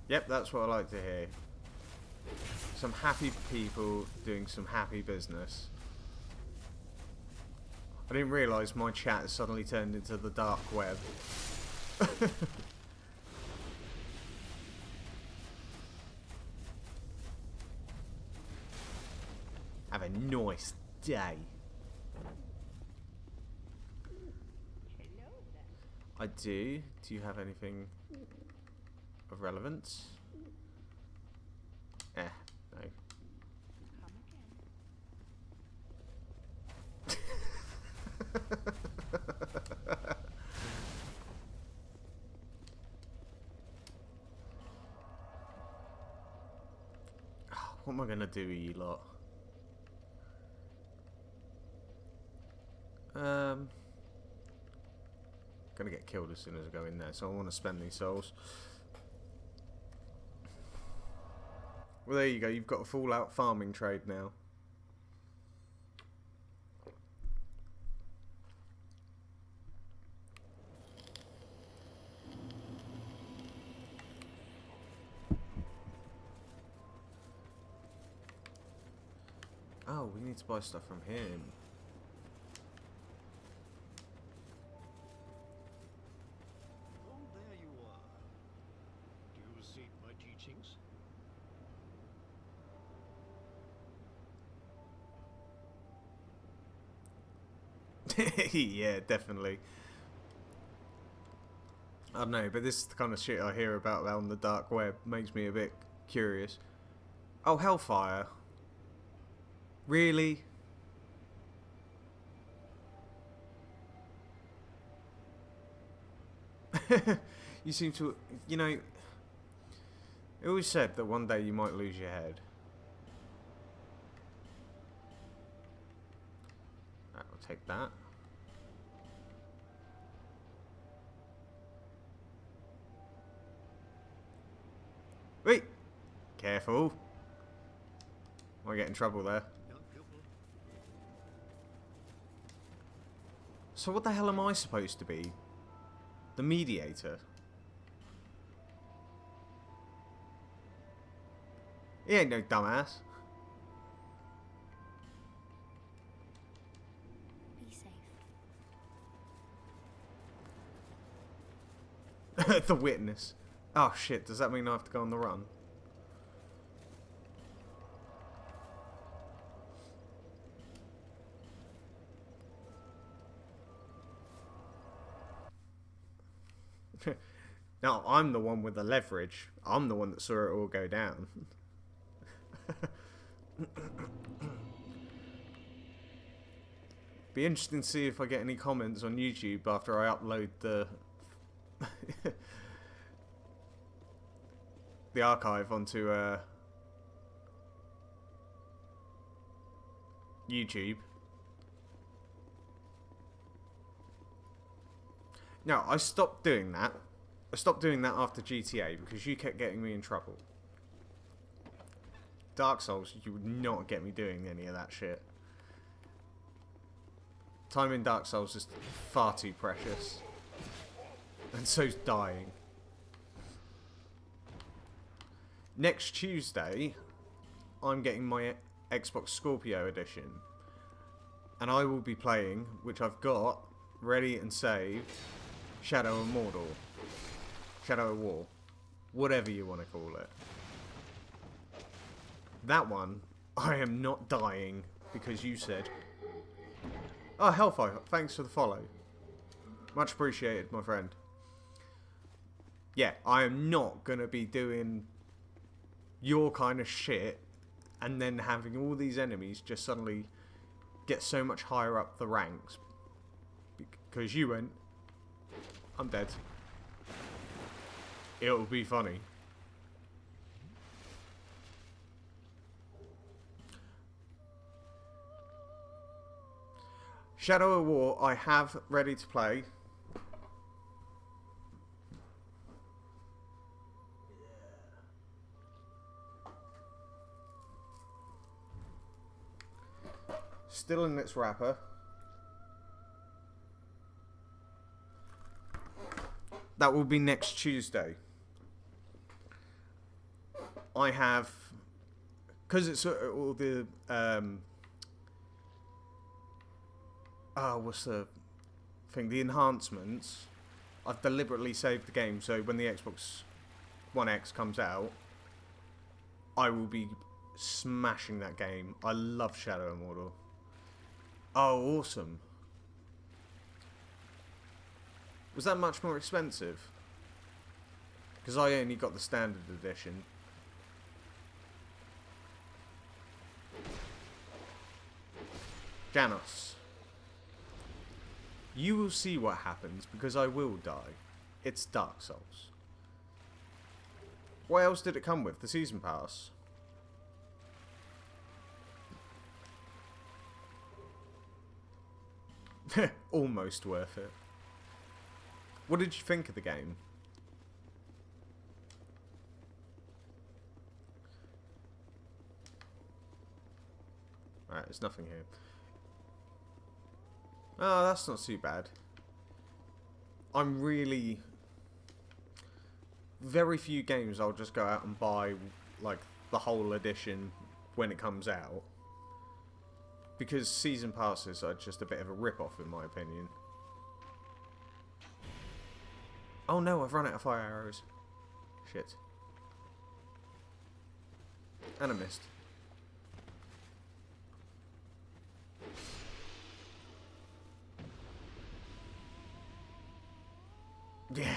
A: Yep, that's what I like to hear. Some happy people doing some happy business. I didn't realise my chat has suddenly turned into the dark web. Have a nice day. I do. Do you have anything of relevance? No. What am I gonna do, you lot? Gonna get killed as soon as I go in there, so I want to spend these souls. Well, there you go. You've got a full-out farming trade now. Oh, we need to buy stuff from him.
H: Oh, there you are. Do you receive my teachings?
A: Yeah, definitely. I don't know, but this is the kind of shit I hear about on the dark web. Makes me a bit curious. Oh, Hellfire. Really? You seem to, you know, it always said that one day you might lose your head. I'll take that. Wait! Careful. Might get in trouble there.
H: Young pupil.
A: So what the hell am I supposed to be? The mediator? He ain't no dumbass.
E: Be safe.
A: The witness. Oh shit, does that mean I have to go on the run? No, I'm the one with the leverage. I'm the one that saw it all go down. Be interesting to see if I get any comments on YouTube after I upload the the archive onto YouTube. No, I stopped doing that. I stopped doing that after GTA because you kept getting me in trouble. Dark Souls, you would not get me doing any of that shit. Time in Dark Souls is far too precious. And so's dying. Next Tuesday, I'm getting my Xbox Scorpio edition. And I will be playing, which I've got, ready and saved, Shadow of Mordor. Shadow of War. Whatever you want to call it. That one, I am not dying because you said. Oh, Hellfire, thanks for the follow. Much appreciated, my friend. Yeah, I am not going to be doing your kind of shit and then having all these enemies just suddenly get so much higher up the ranks. Because you went, I'm dead. It'll be funny. Shadow of War, I have ready to play. Still in its wrapper. That will be next Tuesday. I have, because it's all the what's the thing? The enhancements. I've deliberately saved the game so when the Xbox One X comes out, I will be smashing that game. I love Shadow of Mordor. Oh, awesome. Was that much more expensive? Because I only got the standard edition. Janos. You will see what happens because I will die. It's Dark Souls. What else did it come with? The Season Pass? Almost worth it. What did you think of the game? Alright, there's nothing here. Oh, that's not too bad. I'm really... Very few games I'll just go out and buy, like, the whole edition when it comes out. Because season passes are just a bit of a rip-off, in my opinion. Oh no, I've run out of fire arrows. Shit. And I missed. Yeah.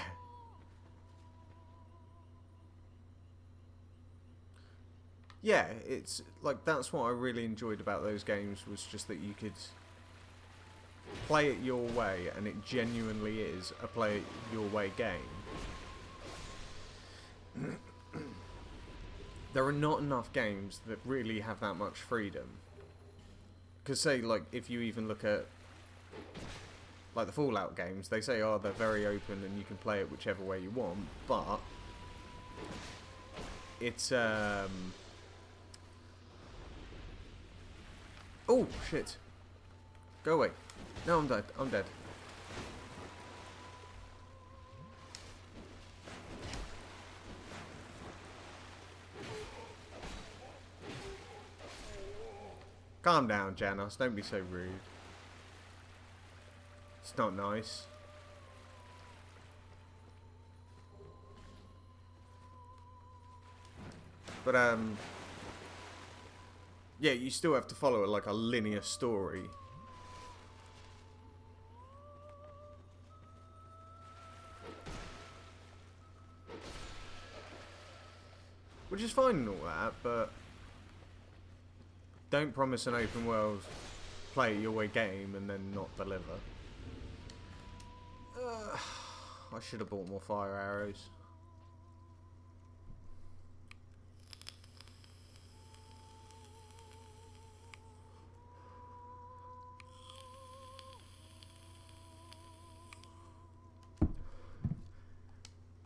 A: Yeah, it's like that's what I really enjoyed about those games, was just that you could play it your way, and it genuinely is a play it your way game. There are not enough games that really have that much freedom. Because say, like, if you even look at like the Fallout games, they say, oh, they're very open and you can play it whichever way you want, but it's oh shit, go away. No, I'm dead. I'm dead. Calm down, Janos, don't be so rude. It's not nice. But yeah, you still have to follow it like a linear story. Which is fine and all that, but don't promise an open world play your way game and then not deliver. I should have bought more fire arrows.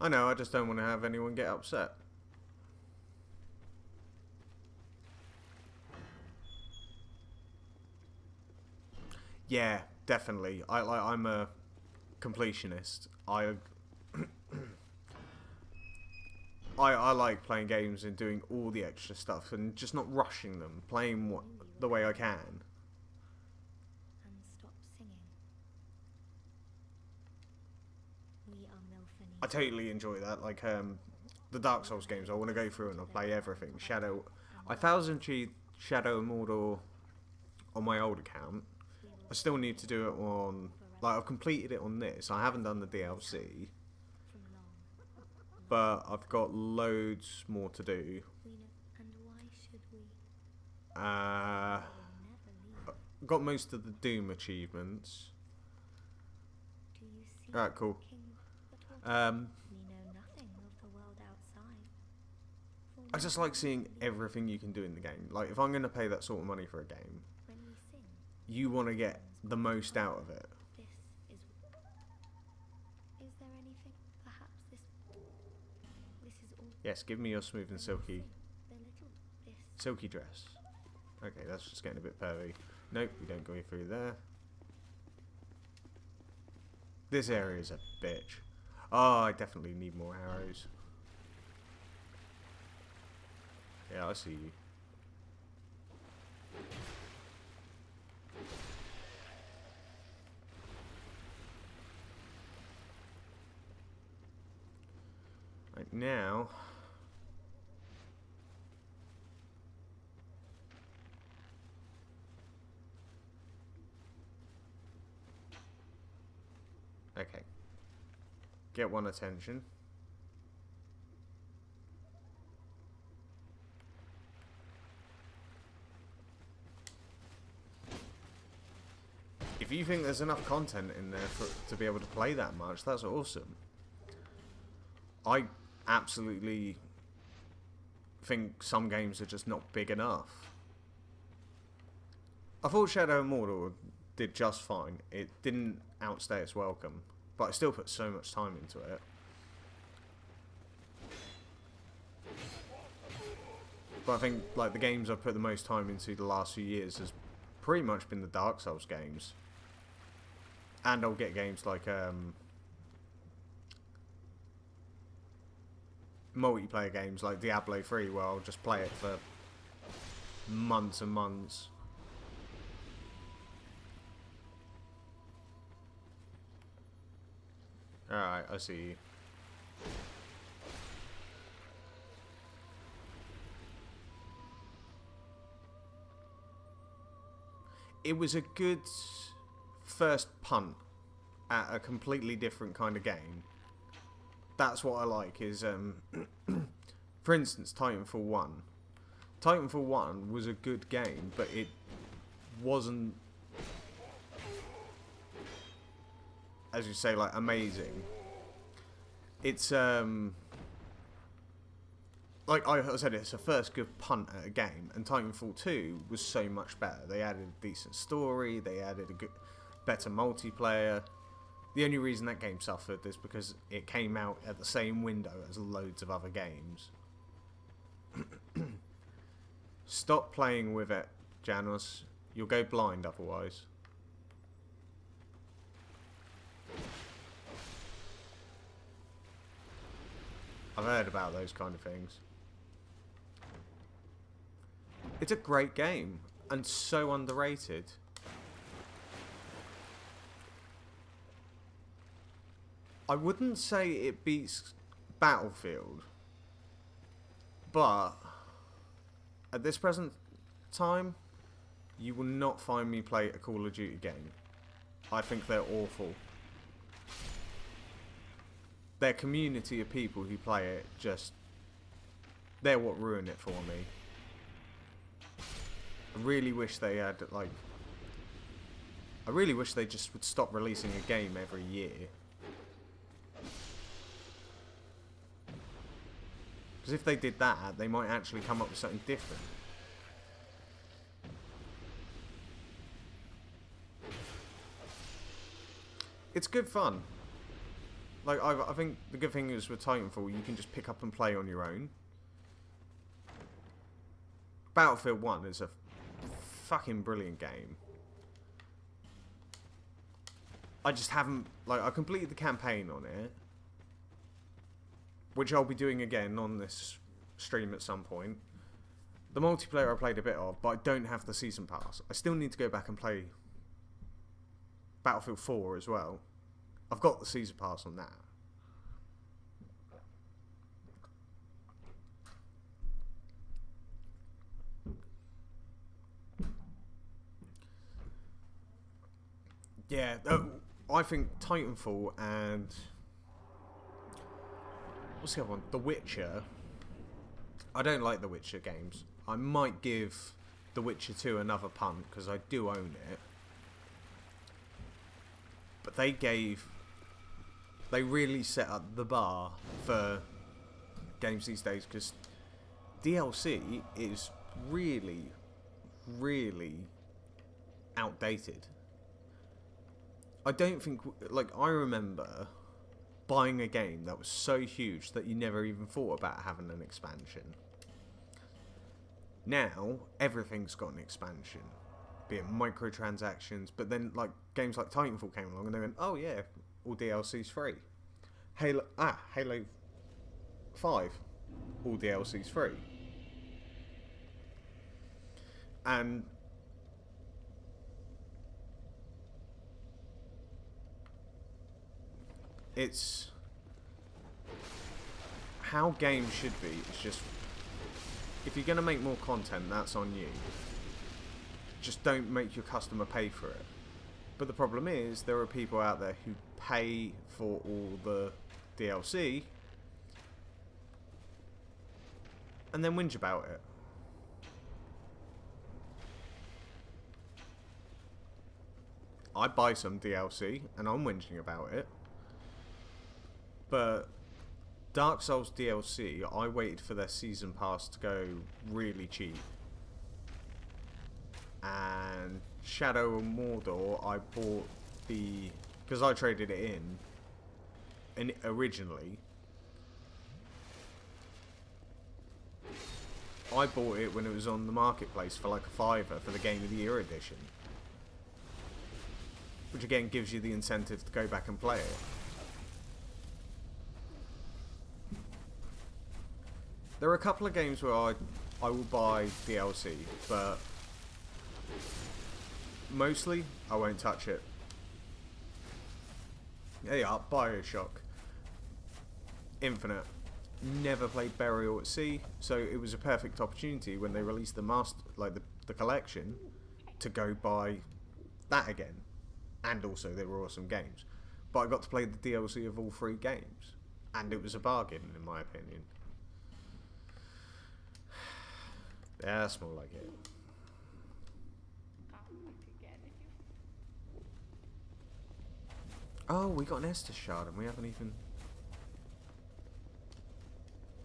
A: I know, I just don't want to have anyone get upset. Yeah, definitely. I'm a completionist. I like playing games and doing all the extra stuff and just not rushing them, playing the way I can.
E: And stop singing. We are Milford.
A: I totally enjoy that. Like the Dark Souls games, I want to go through and I'll play everything. I 1000G'd Shadow and Mordor on my old account. I still need to do it on, like, I've completed it on this. I haven't done the DLC, but I've got loads more to do. Got most of the Doom achievements. Alright, cool. I just like seeing everything you can do in the game. Like, if I'm going to pay that sort of money for a game, you want to get the most out of it.
E: Is there anything? Perhaps this is all.
A: Yes, give me your smooth and silky dress. Okay, that's just getting a bit pervy. Nope, we don't go through there. This area is a bitch. Oh, I definitely need more arrows. Yeah, I see you. Right now, okay, get one attention. If you think there's enough content in there to be able to play that much, that's awesome. I absolutely think some games are just not big enough. I thought Shadow and Mordor did just fine. It didn't outstay its welcome, but I still put so much time into it. But I think like the games I've put the most time into the last few years has pretty much been the Dark Souls games. And I'll get games like multiplayer games like Diablo 3 where I'll just play it for months and months. Alright, I see you. It was a good first punt at a completely different kind of game. That's what I like is, for instance, Titanfall 1. Titanfall 1 was a good game, but it wasn't, as you say, like, amazing. It's, like I said, it's a first good punt at a game, and Titanfall 2 was so much better. They added a decent story, they added a better multiplayer. The only reason that game suffered is because it came out at the same window as loads of other games. Stop playing with it, Janos. You'll go blind otherwise. I've heard about those kind of things. It's a great game and so underrated. I wouldn't say it beats Battlefield, but at this present time, you will not find me play a Call of Duty game. I think they're awful. Their community of people who play it, just, they're what ruin it for me. I really wish they had, like, I really wish they just would stop releasing a game every year. Because if they did that, they might actually come up with something different. It's good fun. Like, I think the good thing is with Titanfall, you can just pick up and play on your own. Battlefield 1 is a fucking brilliant game. I just haven't, like, I completed the campaign on it, which I'll be doing again on this stream at some point. The multiplayer I played a bit of, but I don't have the season pass. I still need to go back and play Battlefield 4 as well. I've got the season pass on that. Yeah, I think Titanfall and what's the other one? The Witcher. I don't like the Witcher games. I might give The Witcher 2 another punt because I do own it. But they really set up the bar for games these days because DLC is really, really outdated. I don't think, like, I remember buying a game that was so huge that you never even thought about having an expansion. Now, everything's got an expansion. Be it microtransactions, but then, like, games like Titanfall came along and they went, oh yeah, all DLC's free. Halo 5, all DLC's free. And it's how games should be. It's just, if you're going to make more content, that's on you. Just don't make your customer pay for it. But the problem is, there are people out there who pay for all the DLC and then whinge about it. I buy some DLC and I'm whinging about it. But Dark Souls DLC, I waited for their season pass to go really cheap. And Shadow of Mordor, I bought the, because I traded it in originally. I bought it when it was on the marketplace for like a fiver for the Game of the Year edition. Which again gives you the incentive to go back and play it. There are a couple of games where I will buy DLC, but mostly I won't touch it. There you are, Bioshock Infinite. Never played Burial at Sea, so it was a perfect opportunity when they released the master, like the collection, to go buy that again. And also they were awesome games. But I got to play the DLC of all 3 games, and it was a bargain in my opinion. Yeah, that's more like it. Oh, we got an Estus shard and we haven't even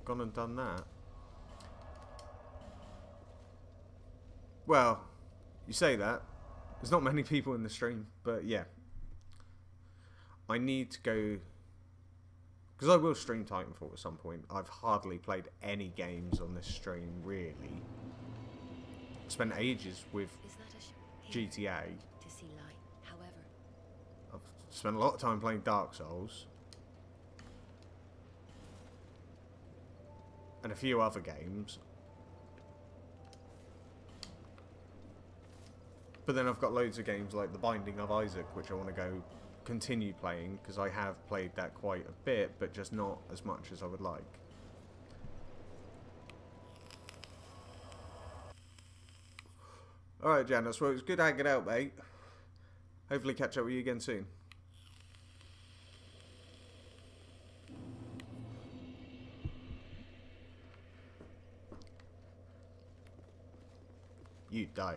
A: gone and done that. Well, you say that. There's not many people in the stream, but yeah. I need to go... Because I will stream Titanfall at some point. I've hardly played any games on this stream, really. Spent ages with GTA.
G: To see light. However,
A: I've spent a lot of time playing Dark Souls. And a few other games. But then I've got loads of games like The Binding of Isaac, which I want to go continue playing, because I have played that quite a bit, but just not as much as I would like. Alright, Janice, well, it was good hanging out, mate. Hopefully catch up with you again soon. You die.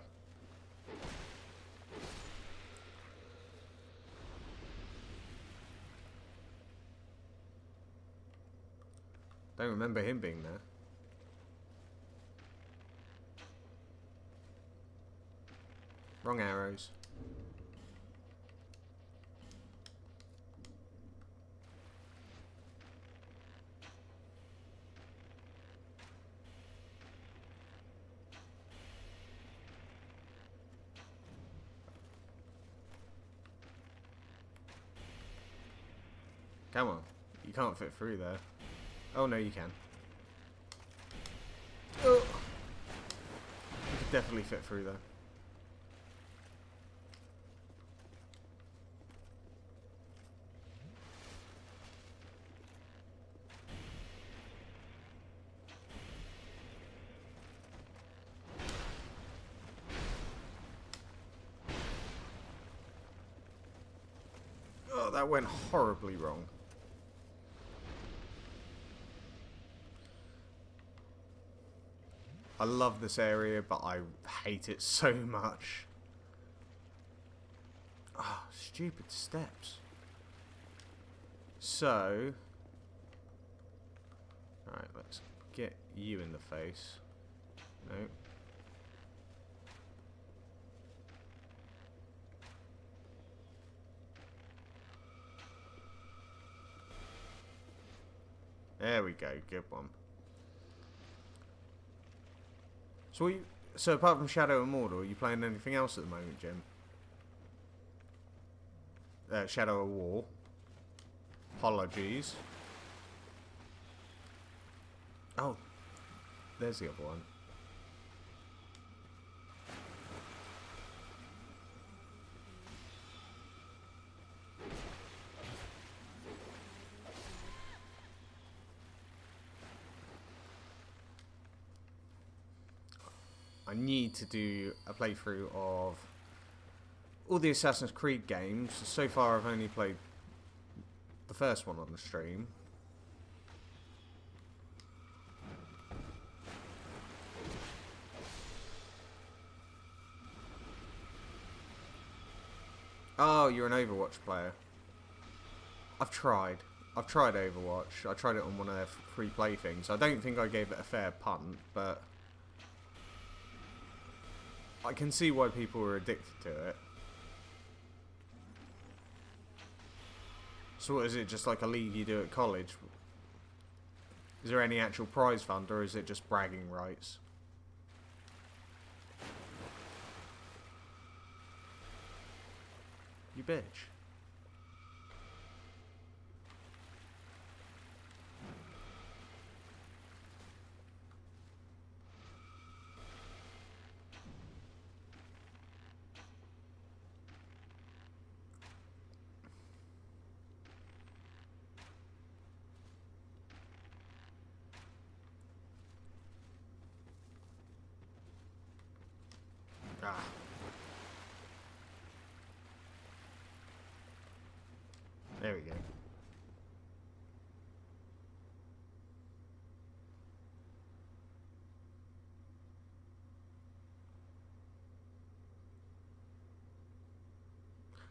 A: Don't remember him being there. Wrong arrows. Come on. You can't fit through there. Oh, no, you can. Oh! You could definitely fit through there. Oh, that went horribly wrong. I love this area, but I hate it so much. Ah, oh, stupid steps. So... Alright, let's get you in the face. No. There we go, good one. So apart from Shadow of Mordor, are you playing anything else at the moment, Jim? Shadow of War. Apologies. Oh, there's the other one. I need to do a playthrough of all the Assassin's Creed games. So far I've only played the first one on the stream. Oh, you're an Overwatch player. I've tried Overwatch. I tried it on one of their free play things. I don't think I gave it a fair punt, but I can see why people are addicted to it. So what is it, just like a league you do at college? Is there any actual prize fund, or is it just bragging rights? bitch. Ah. There we go.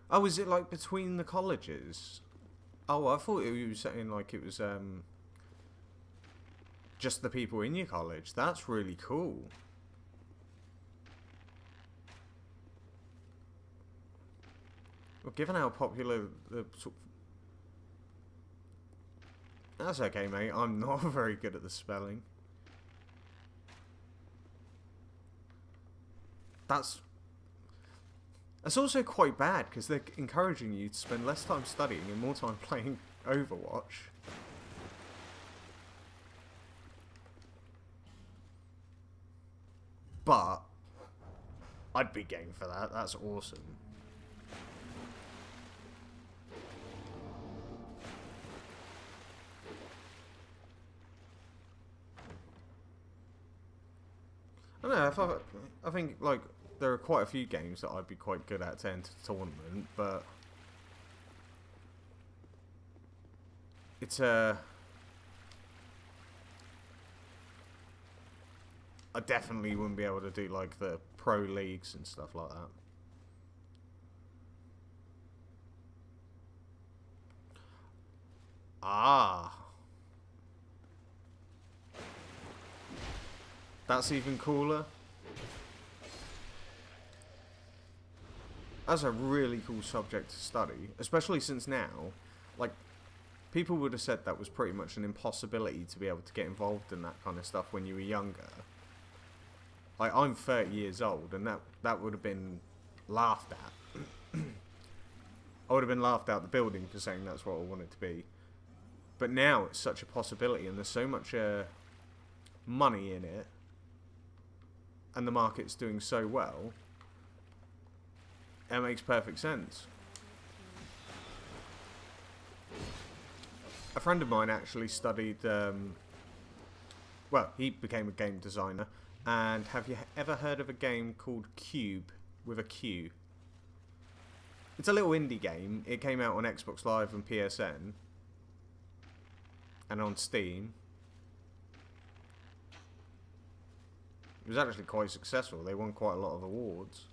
A: Oh, is it like between the colleges? Oh, I thought you were saying like it was just the people in your college. That's really cool. Well, given how popular the sort of... That's okay, mate. I'm not very good at the spelling. That's also quite bad, because they're encouraging you to spend less time studying and more time playing Overwatch. But I'd be game for that. That's awesome. I don't know, I think, like, there are quite a few games that I'd be quite good at to enter the tournament, but it's I definitely wouldn't be able to do, like, the pro leagues and stuff like that. Ah. That's even cooler. That's a really cool subject to study, especially since now, like, people would have said that was pretty much an impossibility to be able to get involved in that kind of stuff when you were younger. Like, I'm 30 years old, and that would have been laughed at. I would have been laughed out the building for saying that's what I wanted to be. But now it's such a possibility, and there's so much money in it, and the market's doing so well, it makes perfect sense. A friend of mine actually studied, well, he became a game designer, and have you ever heard of a game called Cube, with a Q? It's a little indie game. It came out on Xbox Live and PSN, and on Steam. It was actually quite successful. They won quite a lot of awards.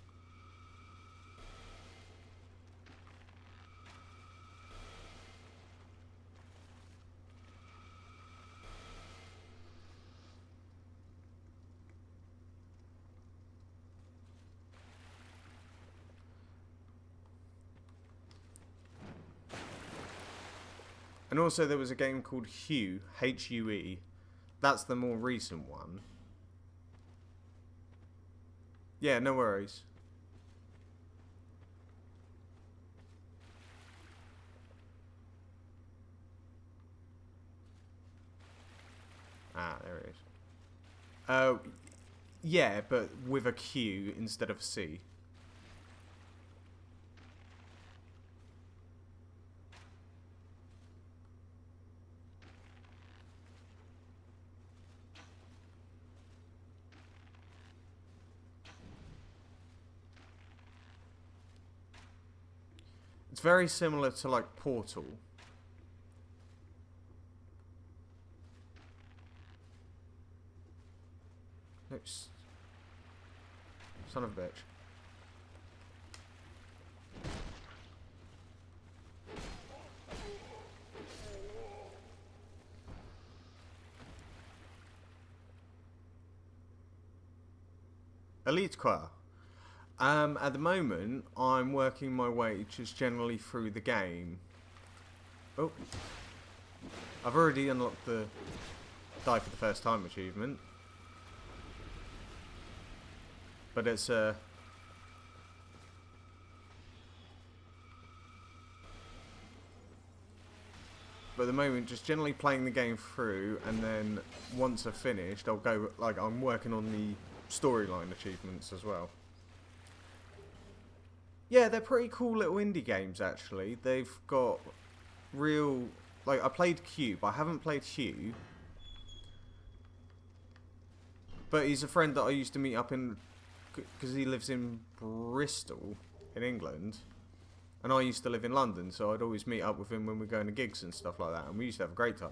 A: And also there was a game called Hue, H-U-E. That's the more recent one. Yeah, no worries. Ah, there it is. Oh, yeah, but with a Q instead of a C. It's very similar to, like, Portal. Oops. Son of a bitch. Elite Choir. At the moment, I'm working my way just generally through the game. Oh. I've already unlocked the Die for the First Time achievement. But it's But at the moment, just generally playing the game through, and then once I've finished, I'll go, like, I'm working on the storyline achievements as well. Yeah, they're pretty cool little indie games, actually. They've got real... Like, I played Cube. I haven't played Hugh. But he's a friend that I used to meet up in... Because he lives in Bristol, in England. And I used to live in London, so I'd always meet up with him when we're going to gigs and stuff like that. And we used to have a great time.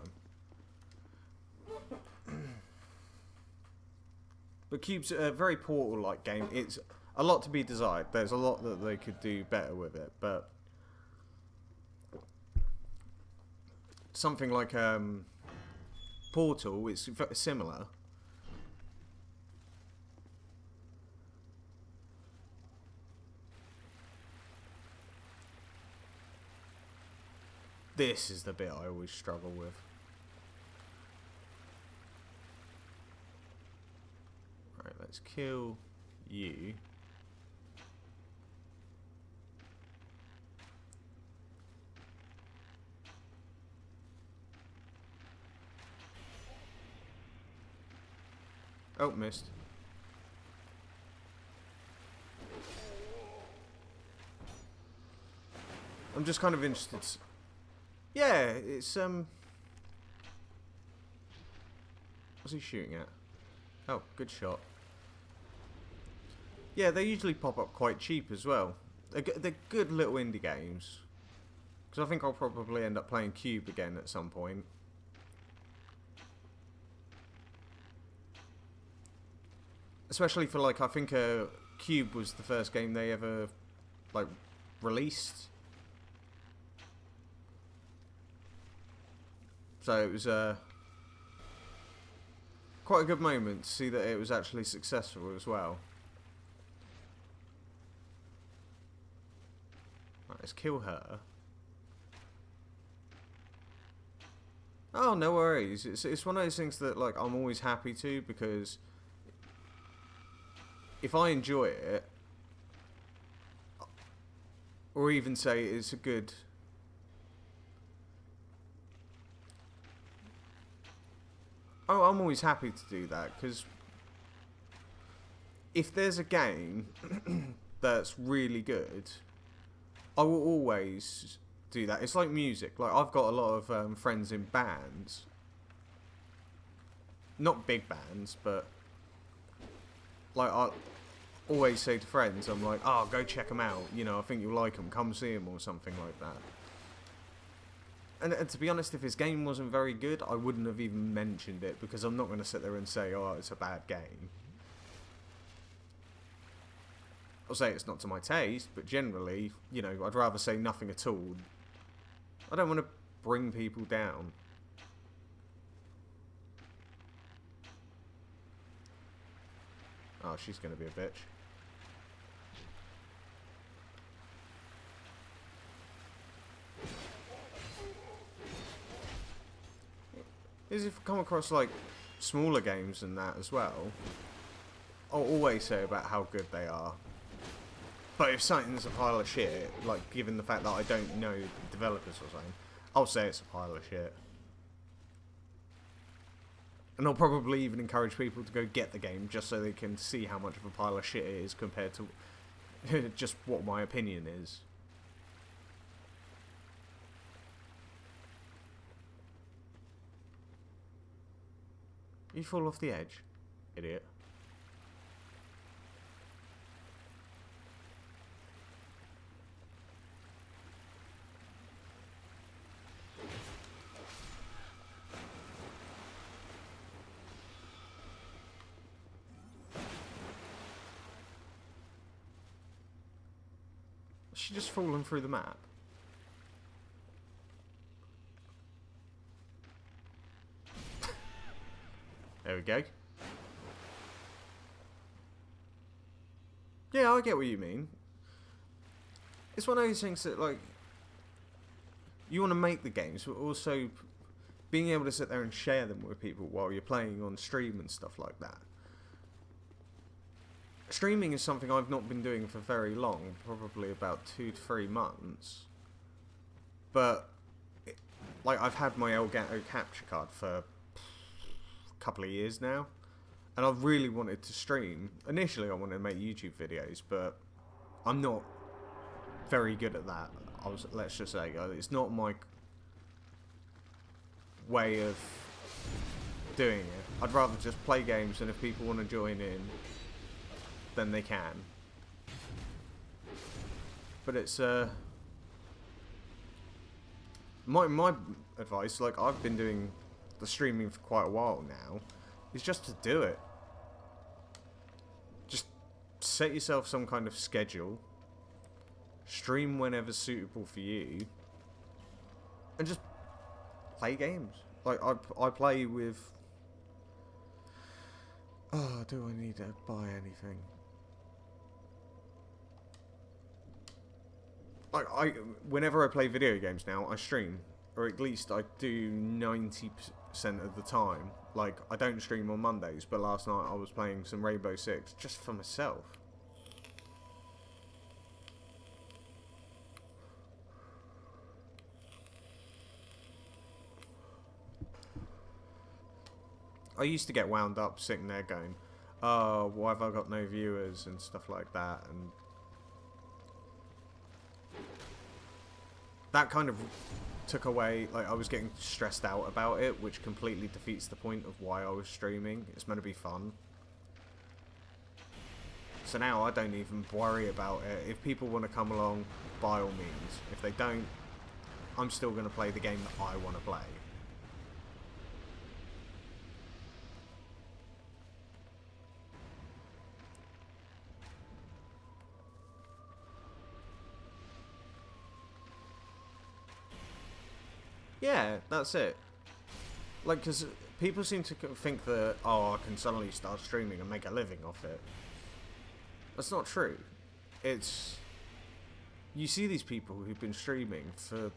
A: But Cube's a very Portal-like game. It's a lot to be desired. There's a lot that they could do better with it. But something like Portal, it's similar. This is the bit I always struggle with. Alright, let's kill you. Oh, missed. I'm just kind of interested. Yeah, it's what's he shooting at? Oh, good shot. Yeah, they usually pop up quite cheap as well. They're good little indie games. Because I think I'll probably end up playing Cube again at some point. Especially for, like, I think Cube was the first game they ever, like, released. So it was quite a good moment to see that it was actually successful as well. Right, let's kill her. Oh, no worries. It's one of those things that, like, I'm always happy to, because if I enjoy it, or even say it's a good... Oh, I'm always happy to do that, because if there's a game that's really good, I will always do that. It's like music. Like, I've got a lot of friends in bands. Not big bands, but like, I always say to friends, I'm like, oh, go check them out. You know, I think you'll like them. Come see them or something like that. And to be honest, if his game wasn't very good, I wouldn't have even mentioned it, because I'm not going to sit there and say, oh, it's a bad game. I'll say it's not to my taste, but generally, you know, I'd rather say nothing at all. I don't want to bring people down. Oh, she's going to be a bitch. Is if I come across, like, smaller games and that as well, I'll always say about how good they are. But if something's a pile of shit, like, given the fact that I don't know the developers or something, I'll say it's a pile of shit. And I'll probably even encourage people to go get the game just so they can see how much of a pile of shit it is compared to just what my opinion is. You fall off the edge, idiot. Has she just fallen through the map? There we go. Yeah, I get what you mean. It's one of those things that, like, you want to make the games, but also being able to sit there and share them with people while you're playing on stream and stuff like that. Streaming is something I've not been doing for very long, probably about 2 to 3 months. But like, I've had my Elgato capture card for a couple of years now, and I've really wanted to stream. Initially, I wanted to make YouTube videos, but I'm not very good at that. Let's just say, it's not my way of doing it. I'd rather just play games, and if people want to join in, then they can. But it's my advice, like, I've been doing the streaming for quite a while now, is just to do it. Just set yourself some kind of schedule, stream whenever suitable for you, and just play games. Like, I play with... Oh, do I need to buy anything? Like, whenever I play video games now, I stream. Or at least I do 90% of the time. Like, I don't stream on Mondays, but last night I was playing some Rainbow Six just for myself. I used to get wound up sitting there going, oh, why have I got no viewers and stuff like that, and that kind of took away, like, I was getting stressed out about it, which completely defeats the point of why I was streaming. It's meant to be fun. So now I don't even worry about it. If people want to come along, by all means. If they don't, I'm still going to play the game that I want to play. Yeah, that's it. Like, because people seem to think that, oh, I can suddenly start streaming and make a living off it. That's not true. It's... You see these people who've been streaming for...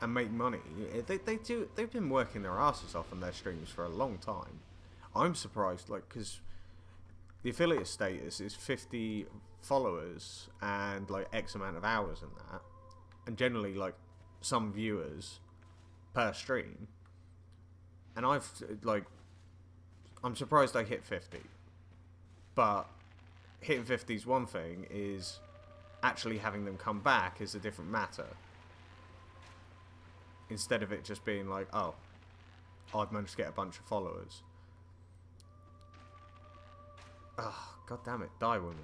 A: and make money. They've been working their asses off on their streams for a long time. I'm surprised, like, because the affiliate status is 50 followers and, like, X amount of hours in that. And generally, like, some viewers per stream, and I've, like, I'm surprised I hit 50, but hitting 50 is one thing, is actually having them come back is a different matter, instead of it just being like, oh, I've managed to get a bunch of followers. Oh, god damn it, die, woman.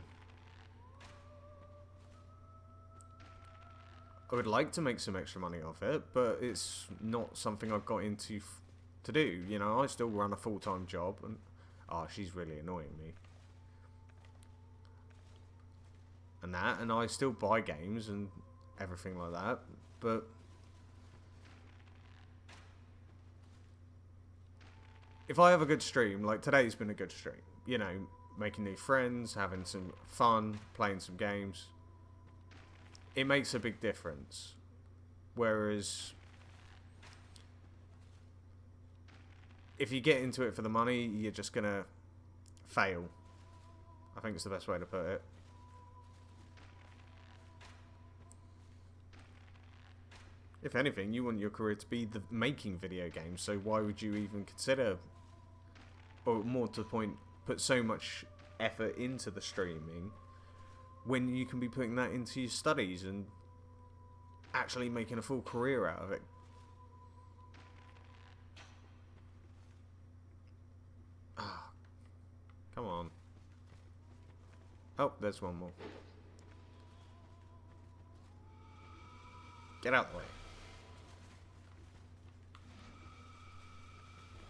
A: I would like to make some extra money off it, but it's not something I've got into to do. You know, I still run a full-time job, and oh, she's really annoying me. And I still buy games and everything like that, but if I have a good stream, like today's been a good stream, you know, making new friends, having some fun, playing some games, it makes a big difference. Whereas if you get into it for the money, you're just gonna fail. I think it's the best way to put it. If anything, you want your career to be the making video games, so why would you even consider, or more to the point, put so much effort into the streaming when you can be putting that into your studies and actually making a full career out of it? Ah, come on. Oh, there's one more. Get out the way.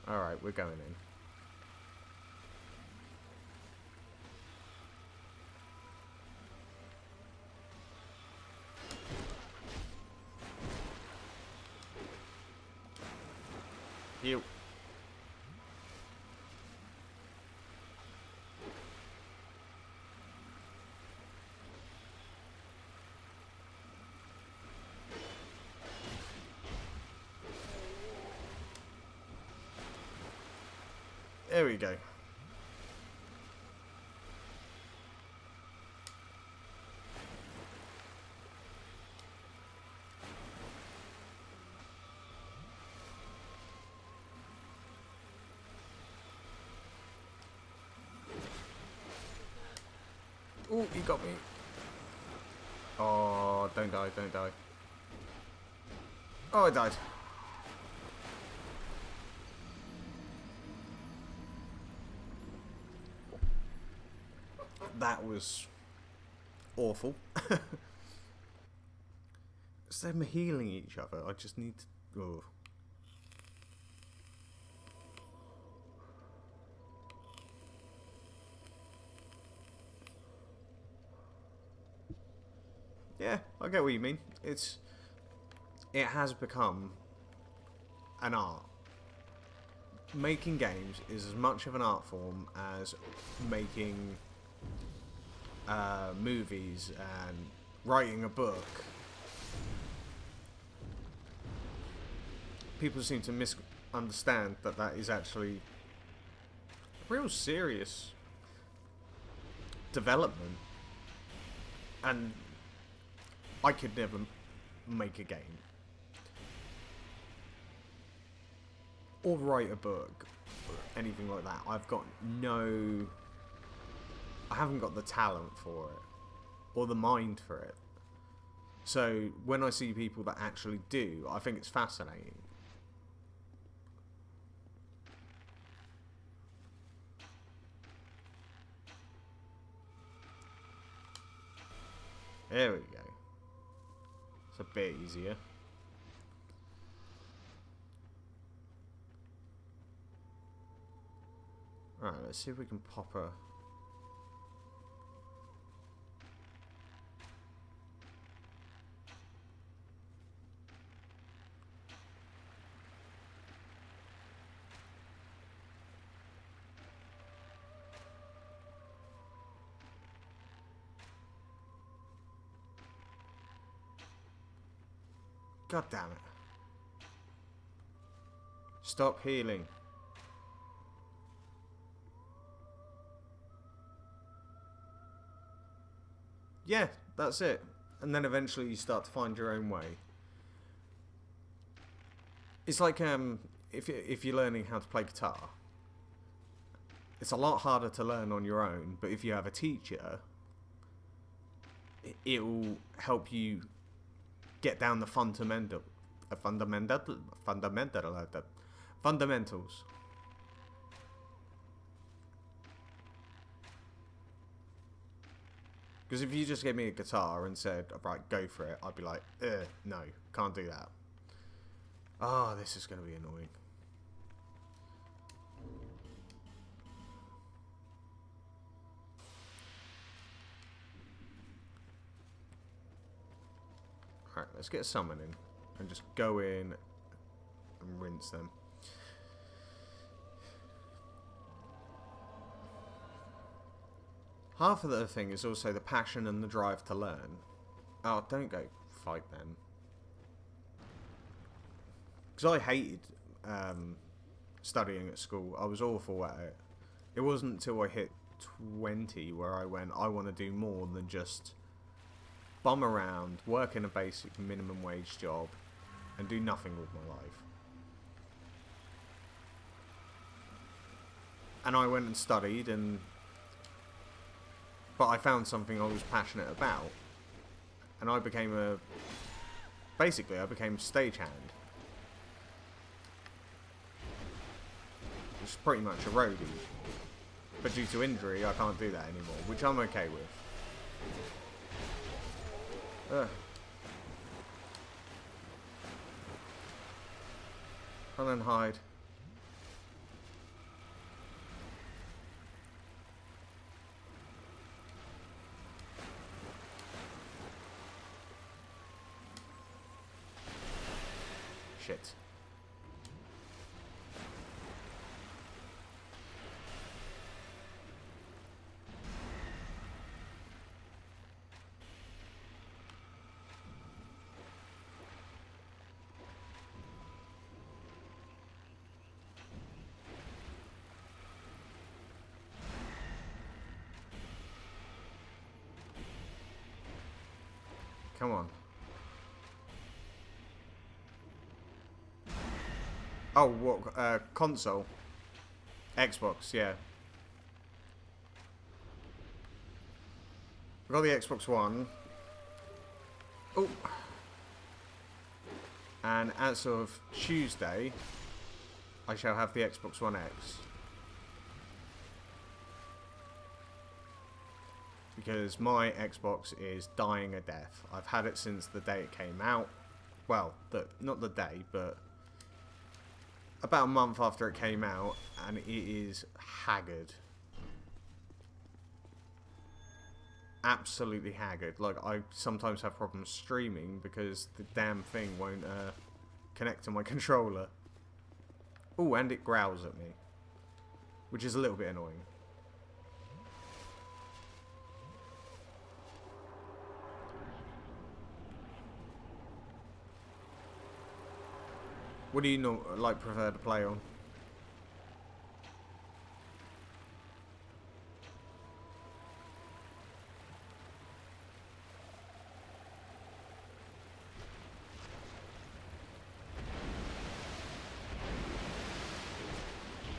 A: Alright, we're going in. You. There we go. Oh, he got me. Oh, don't die, don't die. Oh, I died. That was awful. So them healing each other. I just need to... Oh. Yeah, I get what you mean. It has become an art. Making games is as much of an art form as making movies and writing a book. People seem to misunderstand that that is actually a real serious development, and I could never make a game or write a book or anything like that. I haven't got the talent for it or the mind for it. So when I see people that actually do, I think it's fascinating. There we go. It's a bit easier. Alright, let's see if we can pop a... God damn it. Stop healing. Yeah, that's it. And then eventually you start to find your own way. It's like if you're learning how to play guitar. It's a lot harder to learn on your own, but if you have a teacher, it will help you get down the fundamentals. Because if you just gave me a guitar and said, right, go for it, I'd be like, no, can't do that. Ah, this is going to be annoying. Alright, let's get a summon in and just go in and rinse them. Half of the thing is also the passion and the drive to learn. Oh, don't go fight them. Because I hated studying at school. I was awful at it. It wasn't until I hit 20 where I went, I want to do more than just bum around, work in a basic minimum wage job, and do nothing with my life. And I went and studied, but I found something I was passionate about, and I became basically I became a stagehand. Which is pretty much a roadie. But due to injury, I can't do that anymore, which I'm okay with. Run and hide. Shit. Come on. Oh, what? Console? Xbox, yeah. got the Xbox One. Oh. And as of Tuesday, I shall have the Xbox One X. Because my Xbox is dying a death. I've had it since the day it came out. Well, not the day, but about a month after it came out, and it is haggard. Absolutely haggard. Like, I sometimes have problems streaming because the damn thing won't connect to my controller. Oh, and it growls at me, which is a little bit annoying. What do you prefer to play on?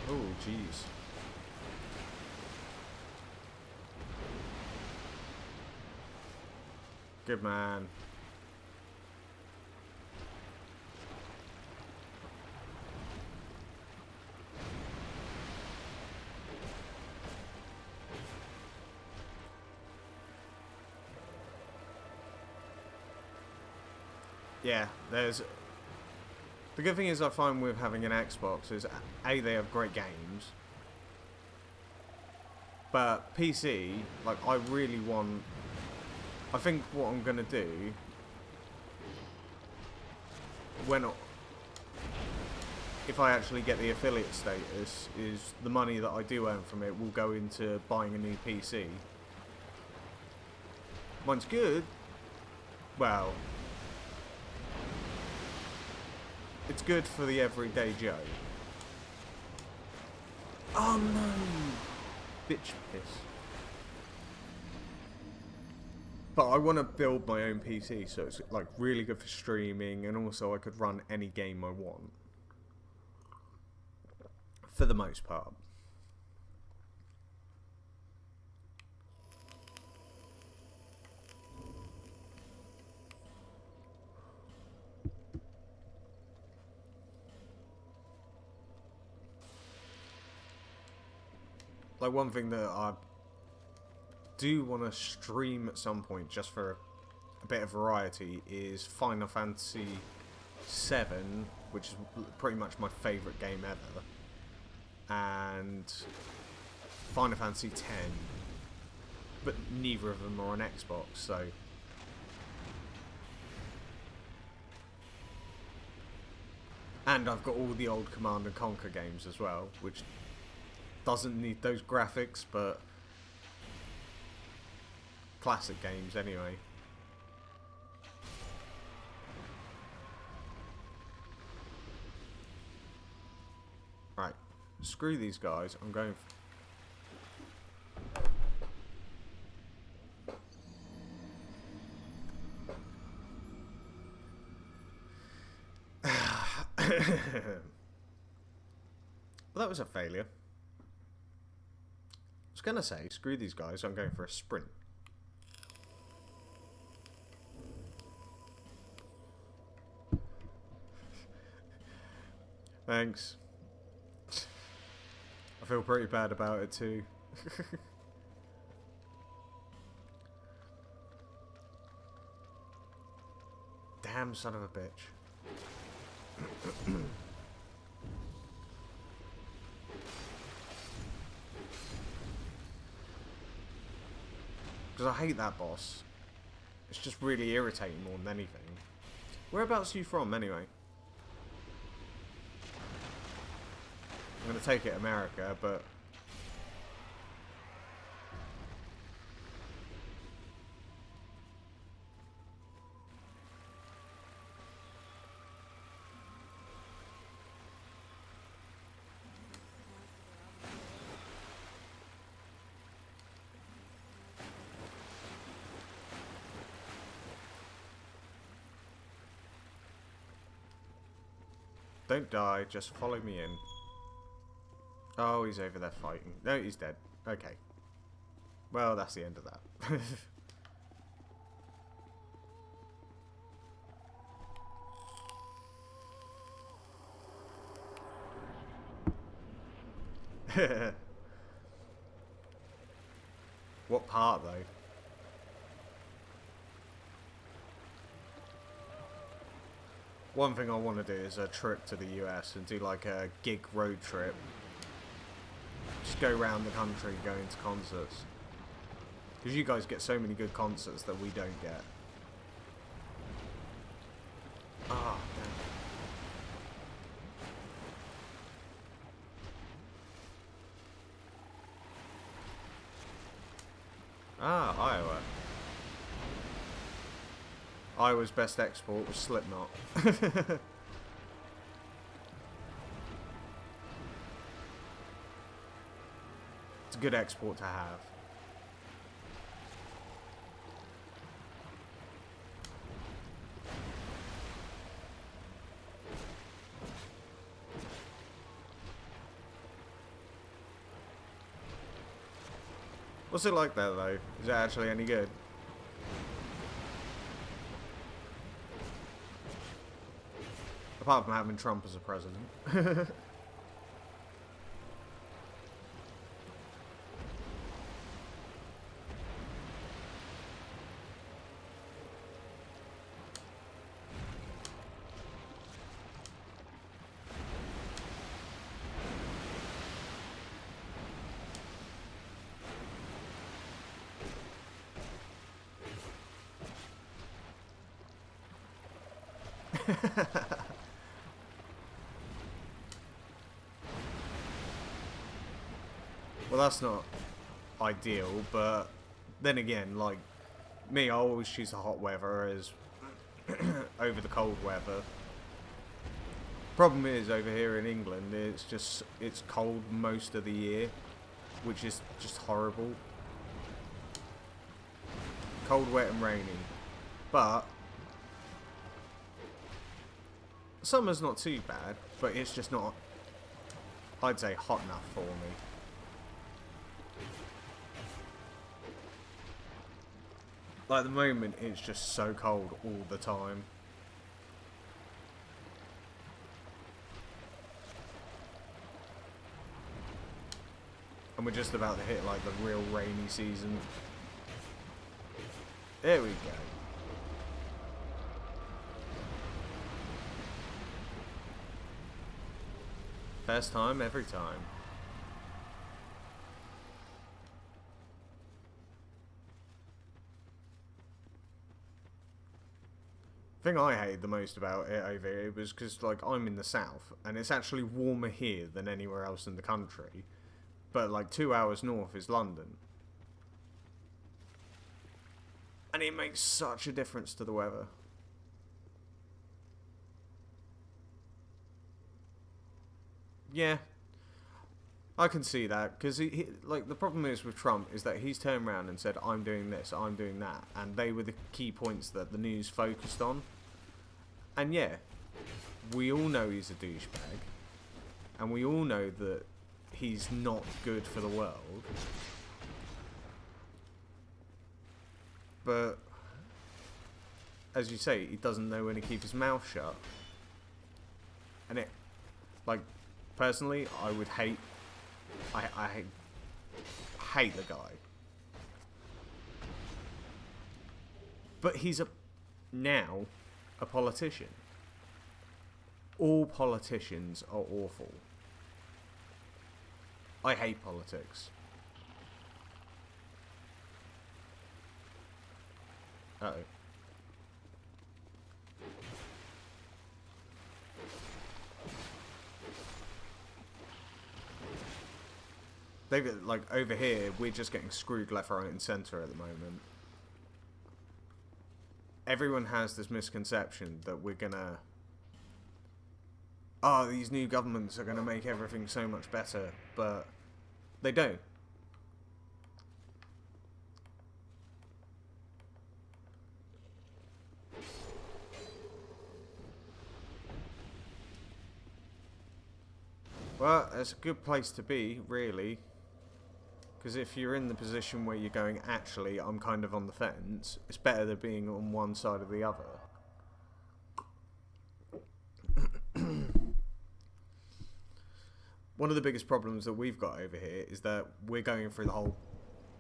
A: Oh, jeez. Good man. Yeah, there's... The good thing is I find with having an Xbox is, A, they have great games. But PC, like, I really want... I think what I'm going to do... If I actually get the affiliate status, is the money that I do earn from it will go into buying a new PC. Mine's good. Well... It's good for the everyday Joe. Oh no! Bitch piss. But I want to build my own PC, so it's like really good for streaming, and also I could run any game I want. For the most part. Like, one thing that I do want to stream at some point, just for a bit of variety, is Final Fantasy VII, which is pretty much my favourite game ever, and Final Fantasy X, but neither of them are on Xbox, so... And I've got all the old Command & Conquer games as well, which... doesn't need those graphics, but classic games anyway. Right, screw these guys. I'm going. Well, that was a failure. I was gonna say, screw these guys, I'm going for a sprint. Thanks. I feel pretty bad about it too. Damn son of a bitch. Because I hate that boss. It's just really irritating more than anything. Whereabouts are you from, anyway? I'm going to take it America, but... Don't die, just follow me in. Oh, he's over there fighting. No, he's dead. Okay. Well, that's the end of that. What part, though? One thing I want to do is a trip to the US and do like a gig road trip. Just go around the country going to concerts. Because you guys get so many good concerts that we don't get. Ah, damn. Ah, Iowa. Iowa's best export was Slipknot. It's a good export to have. What's it like there, though? Is it actually any good? Apart from having Trump as a president. Well, that's not ideal, but then again, like me, I always choose the hot weather as over the cold weather. Problem is, over here in England, it's cold most of the year, which is just horrible. Cold, wet and rainy. But summer's not too bad, but it's just not, I'd say, hot enough for me. Like, at the moment, it's just so cold all the time. And we're just about to hit, like, the real rainy season. There we go. First time, every time. Thing I hated the most about it over here was because, like, I'm in the south, and it's actually warmer here than anywhere else in the country. But, like, 2 hours north is London. And it makes such a difference to the weather. Yeah, I can see that, because like, the problem is with Trump is that he's turned around and said, I'm doing this, I'm doing that, and they were the key points that the news focused on. And yeah, we all know he's a douchebag, and we all know that he's not good for the world. But, as you say, he doesn't know when to keep his mouth shut. And it, like, personally, I would hate, I hate the guy. But he's now a politician. All politicians are awful. I hate politics. Uh-oh. They've, like, over here, we're just getting screwed left, right and centre at the moment. Everyone has this misconception that we're gonna... Oh, these new governments are gonna make everything so much better, but they don't. Well, it's a good place to be, really. Because if you're in the position where you're going, actually, I'm kind of on the fence, it's better than being on one side or the other. one of the biggest problems that we've got over here is that we're going through the whole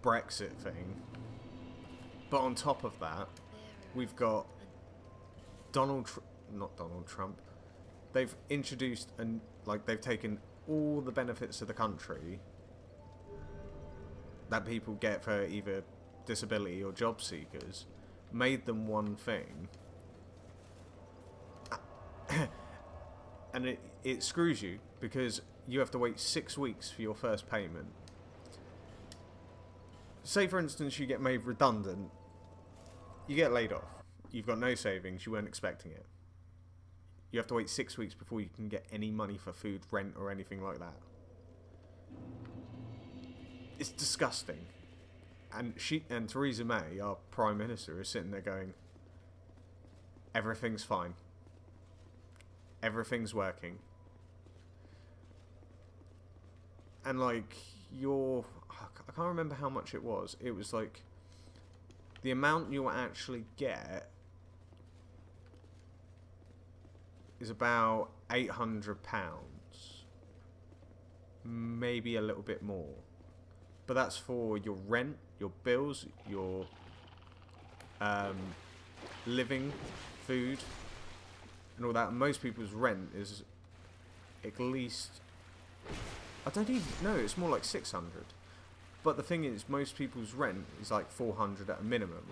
A: Brexit thing. But on top of that, we've got not Donald Trump. They've introduced and they've taken all the benefits of the country that people get for either disability or job seekers, made them one thing, and it screws you because you have to wait 6 weeks for your first payment. Say for instance you get made redundant, you get laid off, you've got no savings, you weren't expecting it. You have to wait 6 weeks before you can get any money for food, rent or anything like that. It's disgusting. And Theresa May, our Prime Minister, is sitting there going, everything's fine. Everything's working. And I can't remember how much it was. It was the amount you'll actually get is about £800. Maybe a little bit more. But that's for your rent, your bills, your living, food, and all that. And most people's rent is at least, I don't even know, it's more like 600. But the thing is, most people's rent is like 400 at a minimum.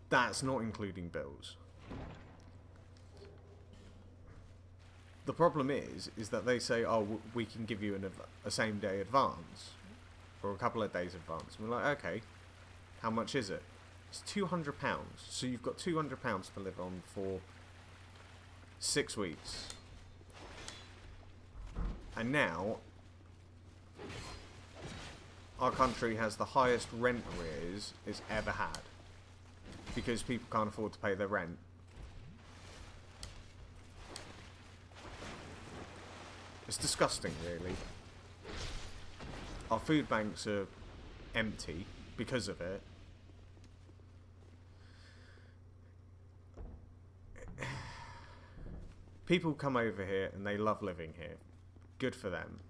A: That's not including bills. The problem is that they say, oh, we can give you a same day advance, or a couple of days advance. And we're like, okay, how much is it? It's £200. So you've got £200 to live on for 6 weeks. And now, our country has the highest rent arrears it's ever had, because people can't afford to pay their rent. It's disgusting, really. Our food banks are empty because of it. People come over here and they love living here. Good for them.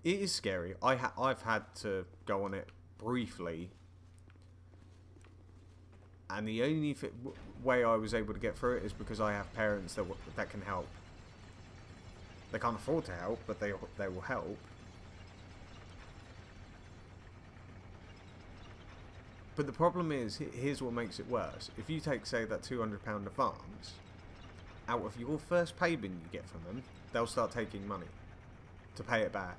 A: It is scary. I've had to go on it briefly. And the only way I was able to get through it is because I have parents that can help. They can't afford to help, but they will help. But the problem is, here's what makes it worse. If you take, say, that £200 advance, out of your first payment you get from them, they'll start taking money to pay it back.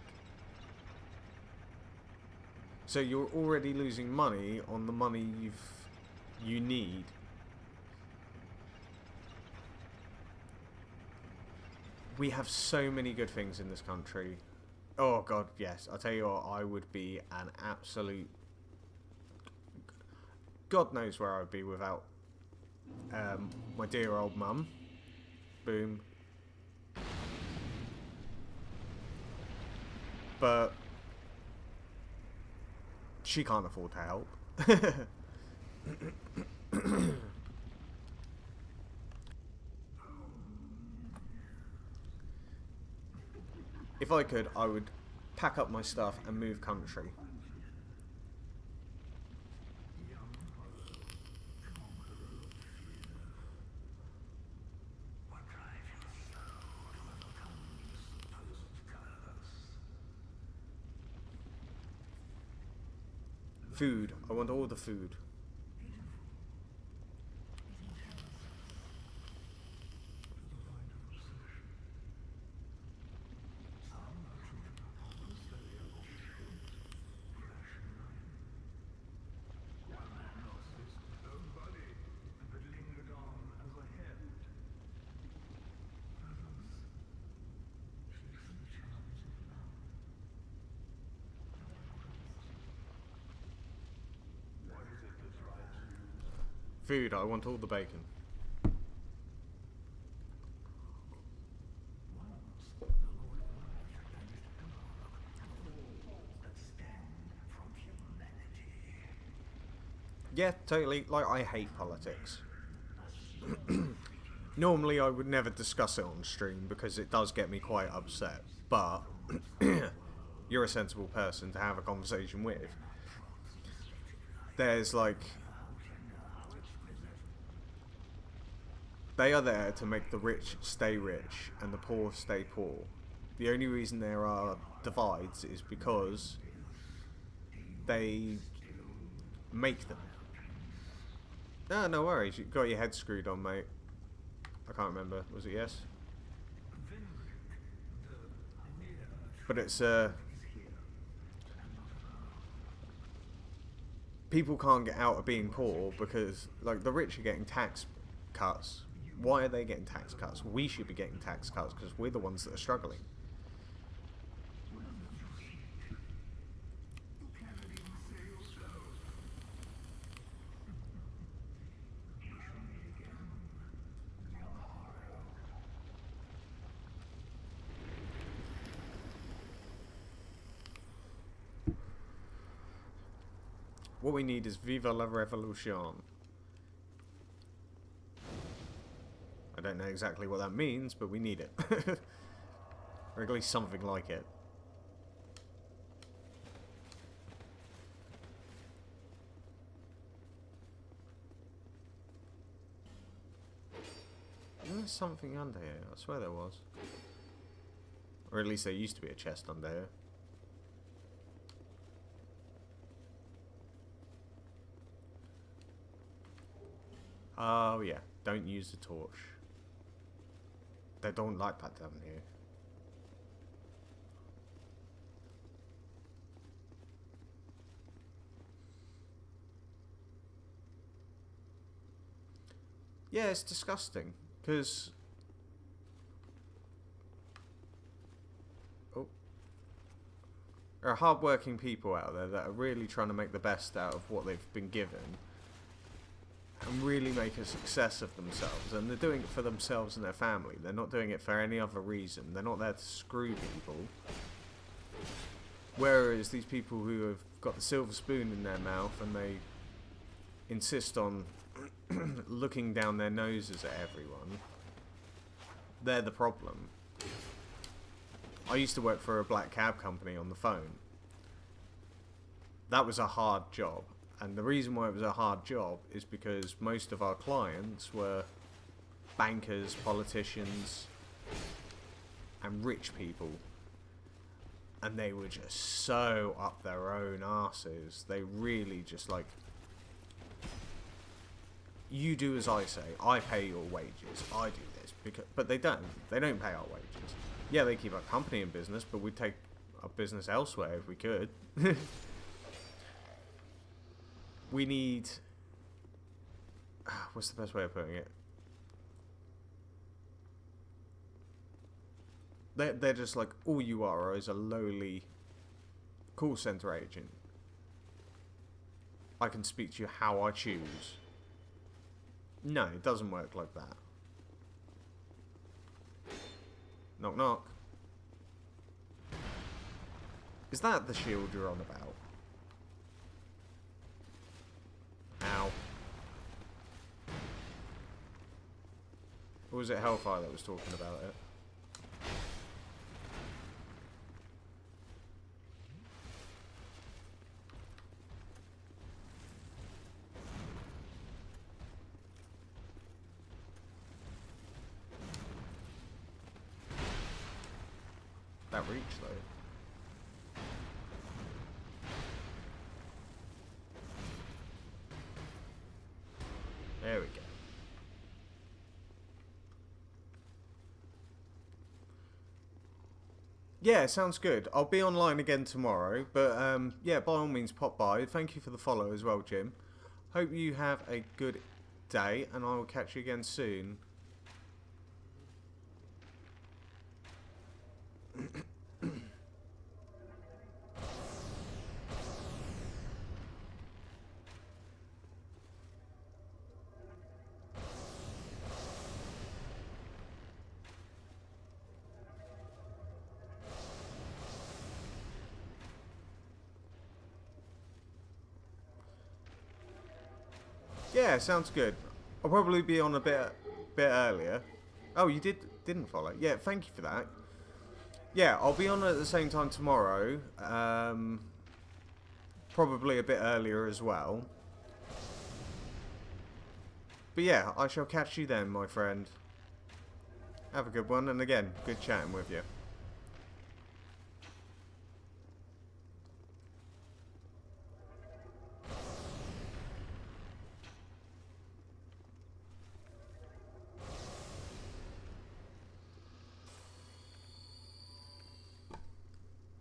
A: So you're already losing money on the money you need. We have so many good things in this country. Oh god, yes. I'll tell you what, I would be an absolute... God knows where I would be without my dear old mum. Boom. But she can't afford to help. If I could, I would pack up my stuff and move country. Food. I want all the food. Food, I want all the bacon. Yeah, totally. Like, I hate politics. Normally I would never discuss it on stream because it does get me quite upset, but you're a sensible person to have a conversation with. There's like... They are there to make the rich stay rich and the poor stay poor. The only reason there are divides is because they make them. Ah, no worries, you got your head screwed on, mate. I can't remember, was it yes? But it's people can't get out of being poor because, like, the rich are getting tax cuts. Why are they getting tax cuts? We should be getting tax cuts because we're the ones that are struggling. What we need is Viva la Revolution. I don't know exactly what that means, but we need it. Or at least something like it. There's something under here. I swear there was. Or at least there used to be a chest under here. Oh yeah, don't use the torch. They don't like that down here. Yeah, it's disgusting, because... Oh. There are hard-working people out there that are really trying to make the best out of what they've been given. And really make a success of themselves, and they're doing it for themselves and their family. They're not doing it for any other reason. They're not there to screw people. Whereas these people who have got the silver spoon in their mouth and they insist on looking down their noses at everyone, they're the problem. I used to work for a black cab company on the phone. That was a hard job. And the reason why it was a hard job is because most of our clients were bankers, politicians, and rich people. And they were just so up their own arses. They really just like, you do as I say, I pay your wages, I do this. But they don't. They don't pay our wages. Yeah, they keep our company in business, but we'd take our business elsewhere if we could. We need... What's the best way of putting it? They're just like, all you are is a lowly call center agent. I can speak to you how I choose. No, it doesn't work like that. Knock knock. Is that the shield you're on about? Ow. Or was it Hellfire that was talking about it? That reach though. There we go. Yeah, sounds good. I'll be online again tomorrow, but yeah, by all means pop by. Thank you for the follow as well, Jim. Hope you have a good day, and I will catch you again soon. Yeah, sounds good. I'll probably be on a bit bit earlier. Oh, you didn't follow. Yeah, thank you for that. Yeah, I'll be on at the same time tomorrow. Probably a bit earlier as well. But yeah, I shall catch you then, my friend. Have a good one, and again, good chatting with you.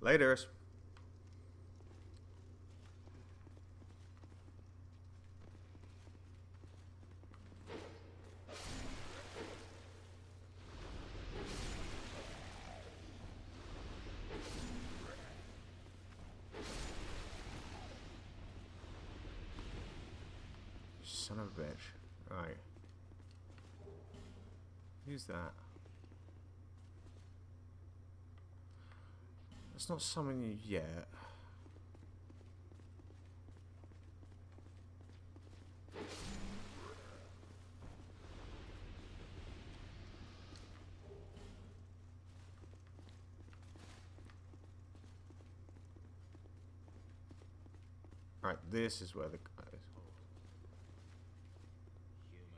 A: Laters. Son of a bitch. Right. Who's that? It's not summoning you yet. Right, this is where the guy is.
F: Human,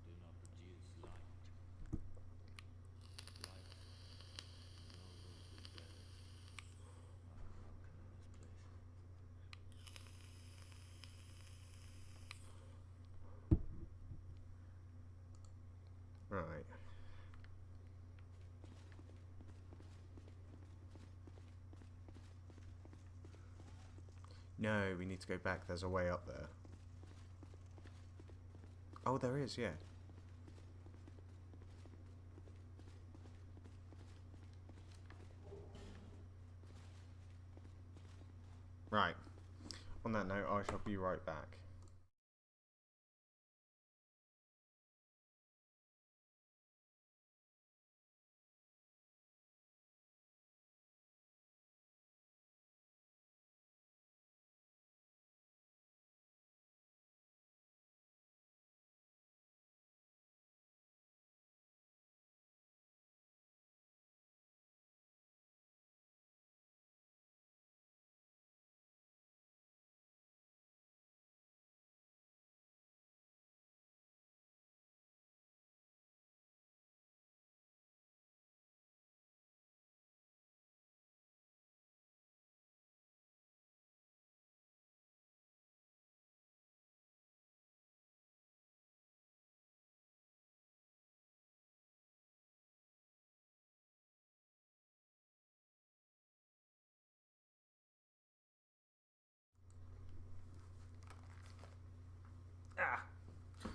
F: do not produce light. Light will be dead.
A: Right. No, we need to go back. There's a way up there. Oh, there is, yeah. Right. On that note, I shall be right back.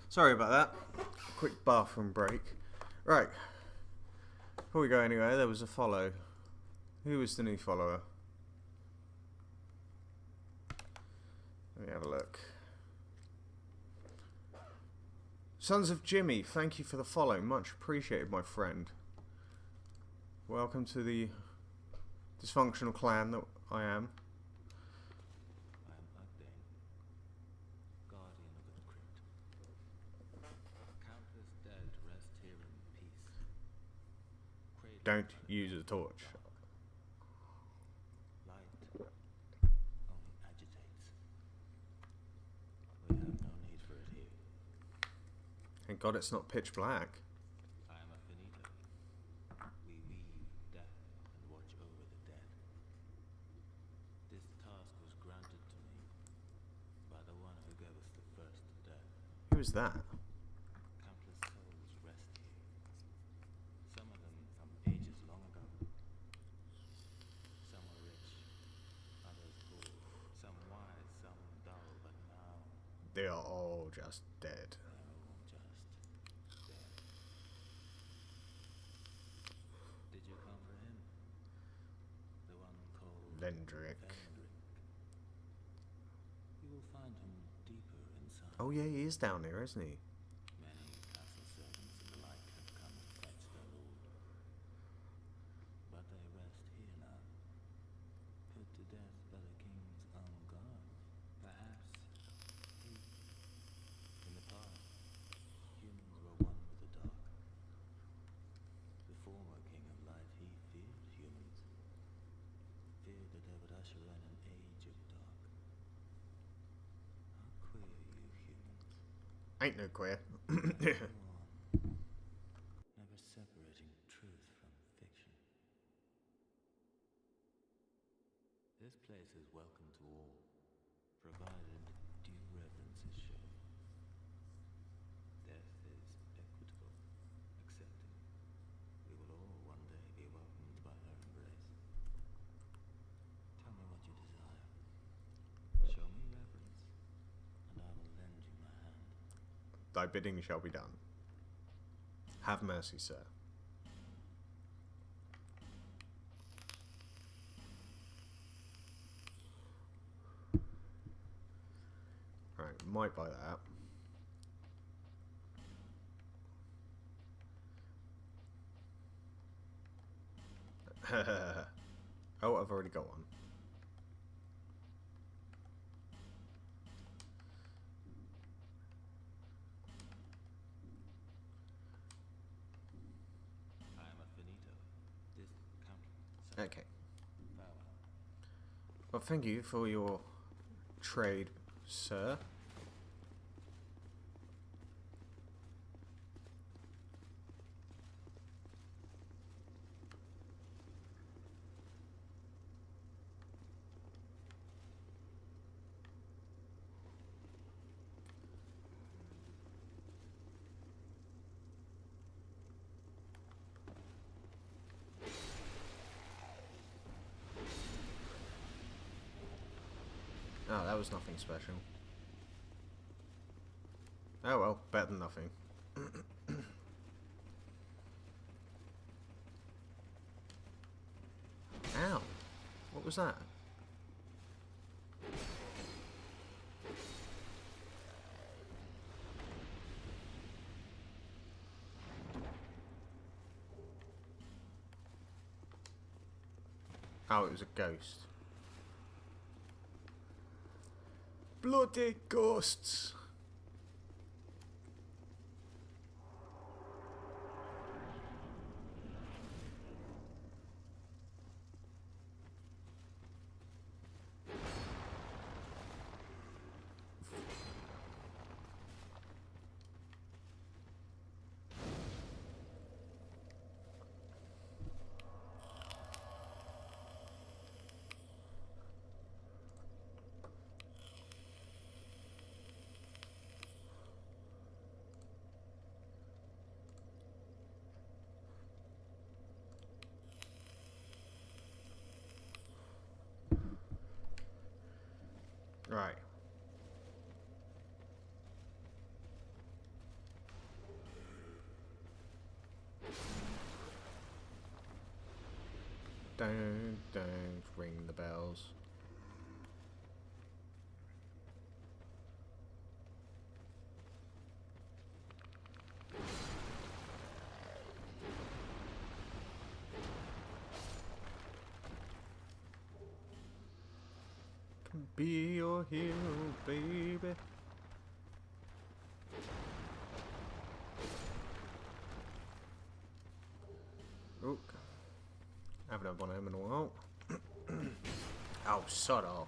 A: Sorry about that. Quick bathroom break. Right. Before we go anywhere, there was a follow. Who was the new follower? Let me have a look. Sons of Jimmy, thank you for the follow. Much appreciated, my friend. Welcome to the dysfunctional clan that I am.
F: I am Ugdane, guardian of the crypt. Countless dead rest here in peace.
A: Don't use a torch.
F: Light only agitates. We have no need for it here.
A: Thank God it's not pitch black.
F: I am a finito. We weave death and watch over the dead. This task was granted to me by the one who gave us the first death.
A: Who is that?
F: Countless souls rest here. Some of them from ages long ago. Some were rich, others poor. Some wise, some dull, but now
A: They are all just dead.
F: they are all just dead. Did you come for him? The one called
A: Vendrick.
F: Vendrick. You will find him deeper inside.
A: Oh yeah, he is down here, isn't he?
F: Many castle servants and the like have come to fetch their lord. But they rest here now, put to death by the king's own guard. Perhaps he. In the past, humans were once
A: Ain't no queer.
F: Never separating truth from fiction. This place is welcome to all, provided due reverence is shown. Death is equitable, accepting. We will all one day be welcomed by her embrace. Tell me what you desire. Show me reverence, and I will lend you my hand.
A: Thy bidding shall be done. Have mercy, sir. Alright, might buy that. Oh, I've already got one.
F: I am a finito. This count.
A: Okay.
F: Farewell.
A: Well, thank you for your trade, sir. Oh, that was nothing special. Oh well, better than nothing. Ow! What was that? Oh, it was a ghost. Bloody ghosts! Right. Don't ring the bells. Can be your hero, baby. Oh, haven't had one of them in a while. Oh, sod off.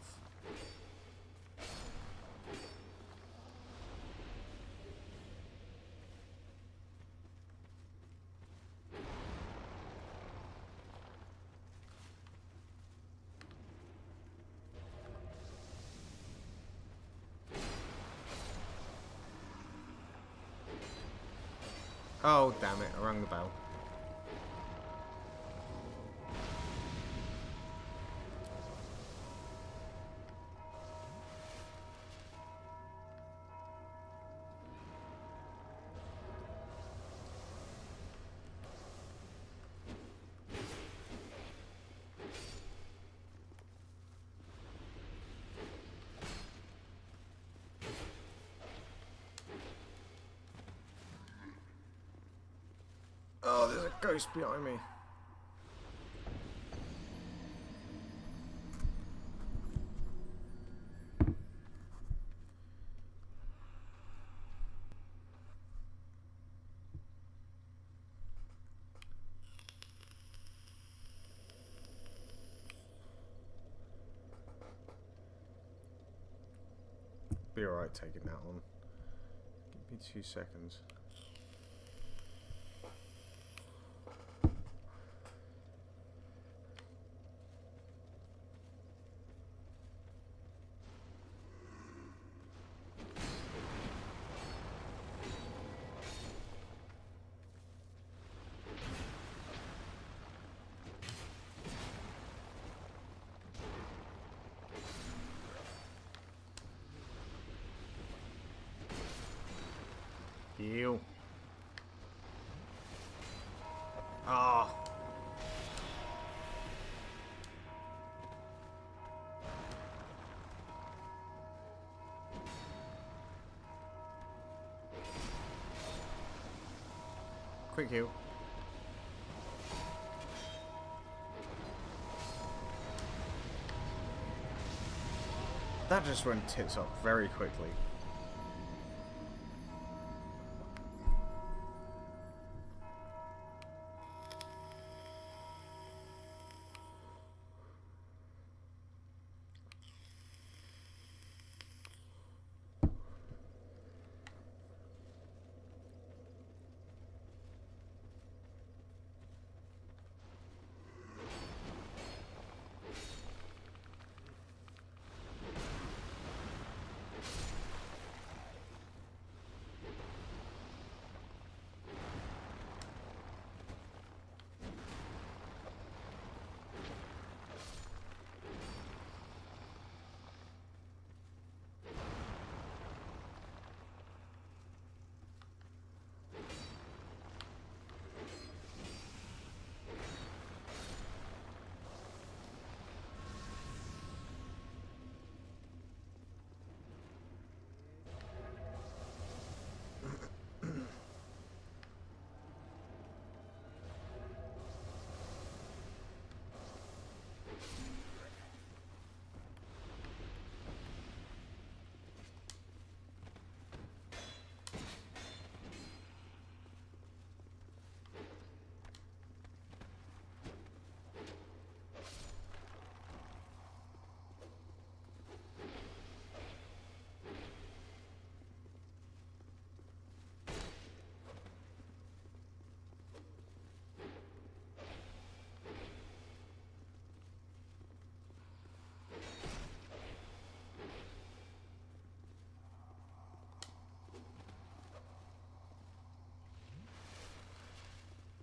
A: Oh, damn it, I rang the bell. Oh, there's a ghost behind me. Be alright taking that on. Give me 2 seconds. Heal. Ah. Quick heal. That just went tits up very quickly.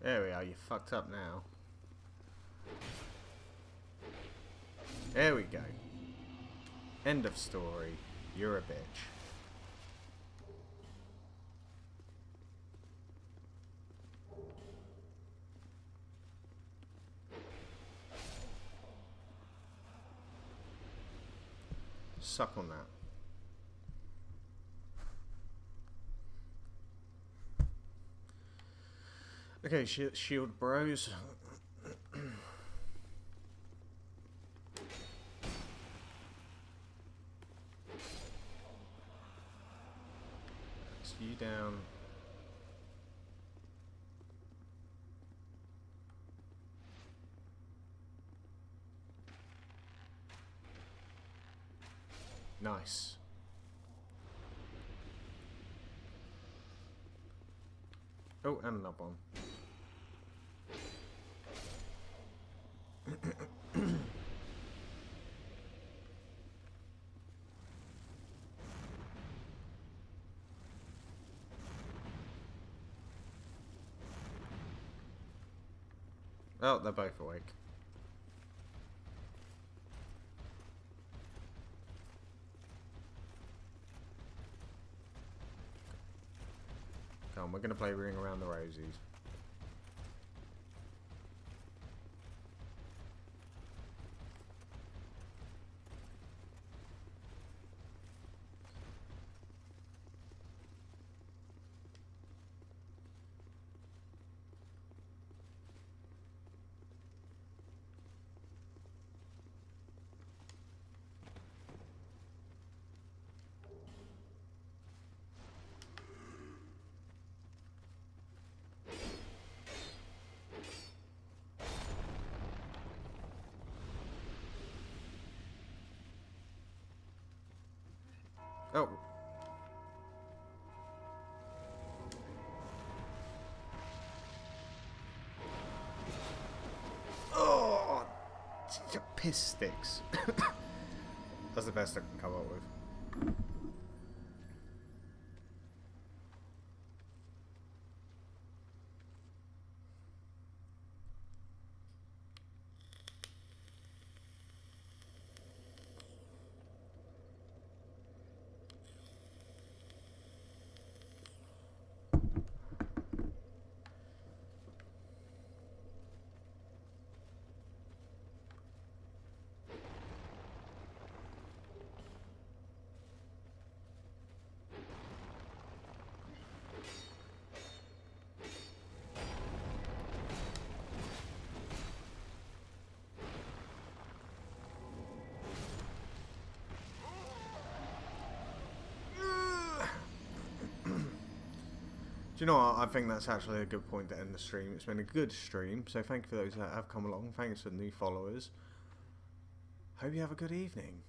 A: There we are, you fucked up now. There we go. End of story. You're a bitch. Suck on that. Okay, shield bros. So you down. Nice. Oh, and another one. Oh, they're both awake. Come on, we're gonna play Ring Around the Rosies. piss sticks. That's the best I can come up with. Do you know what? I think that's actually a good point to end the stream. It's been a good stream, so thank you for those that have come along. Thanks for new followers. Hope you have a good evening.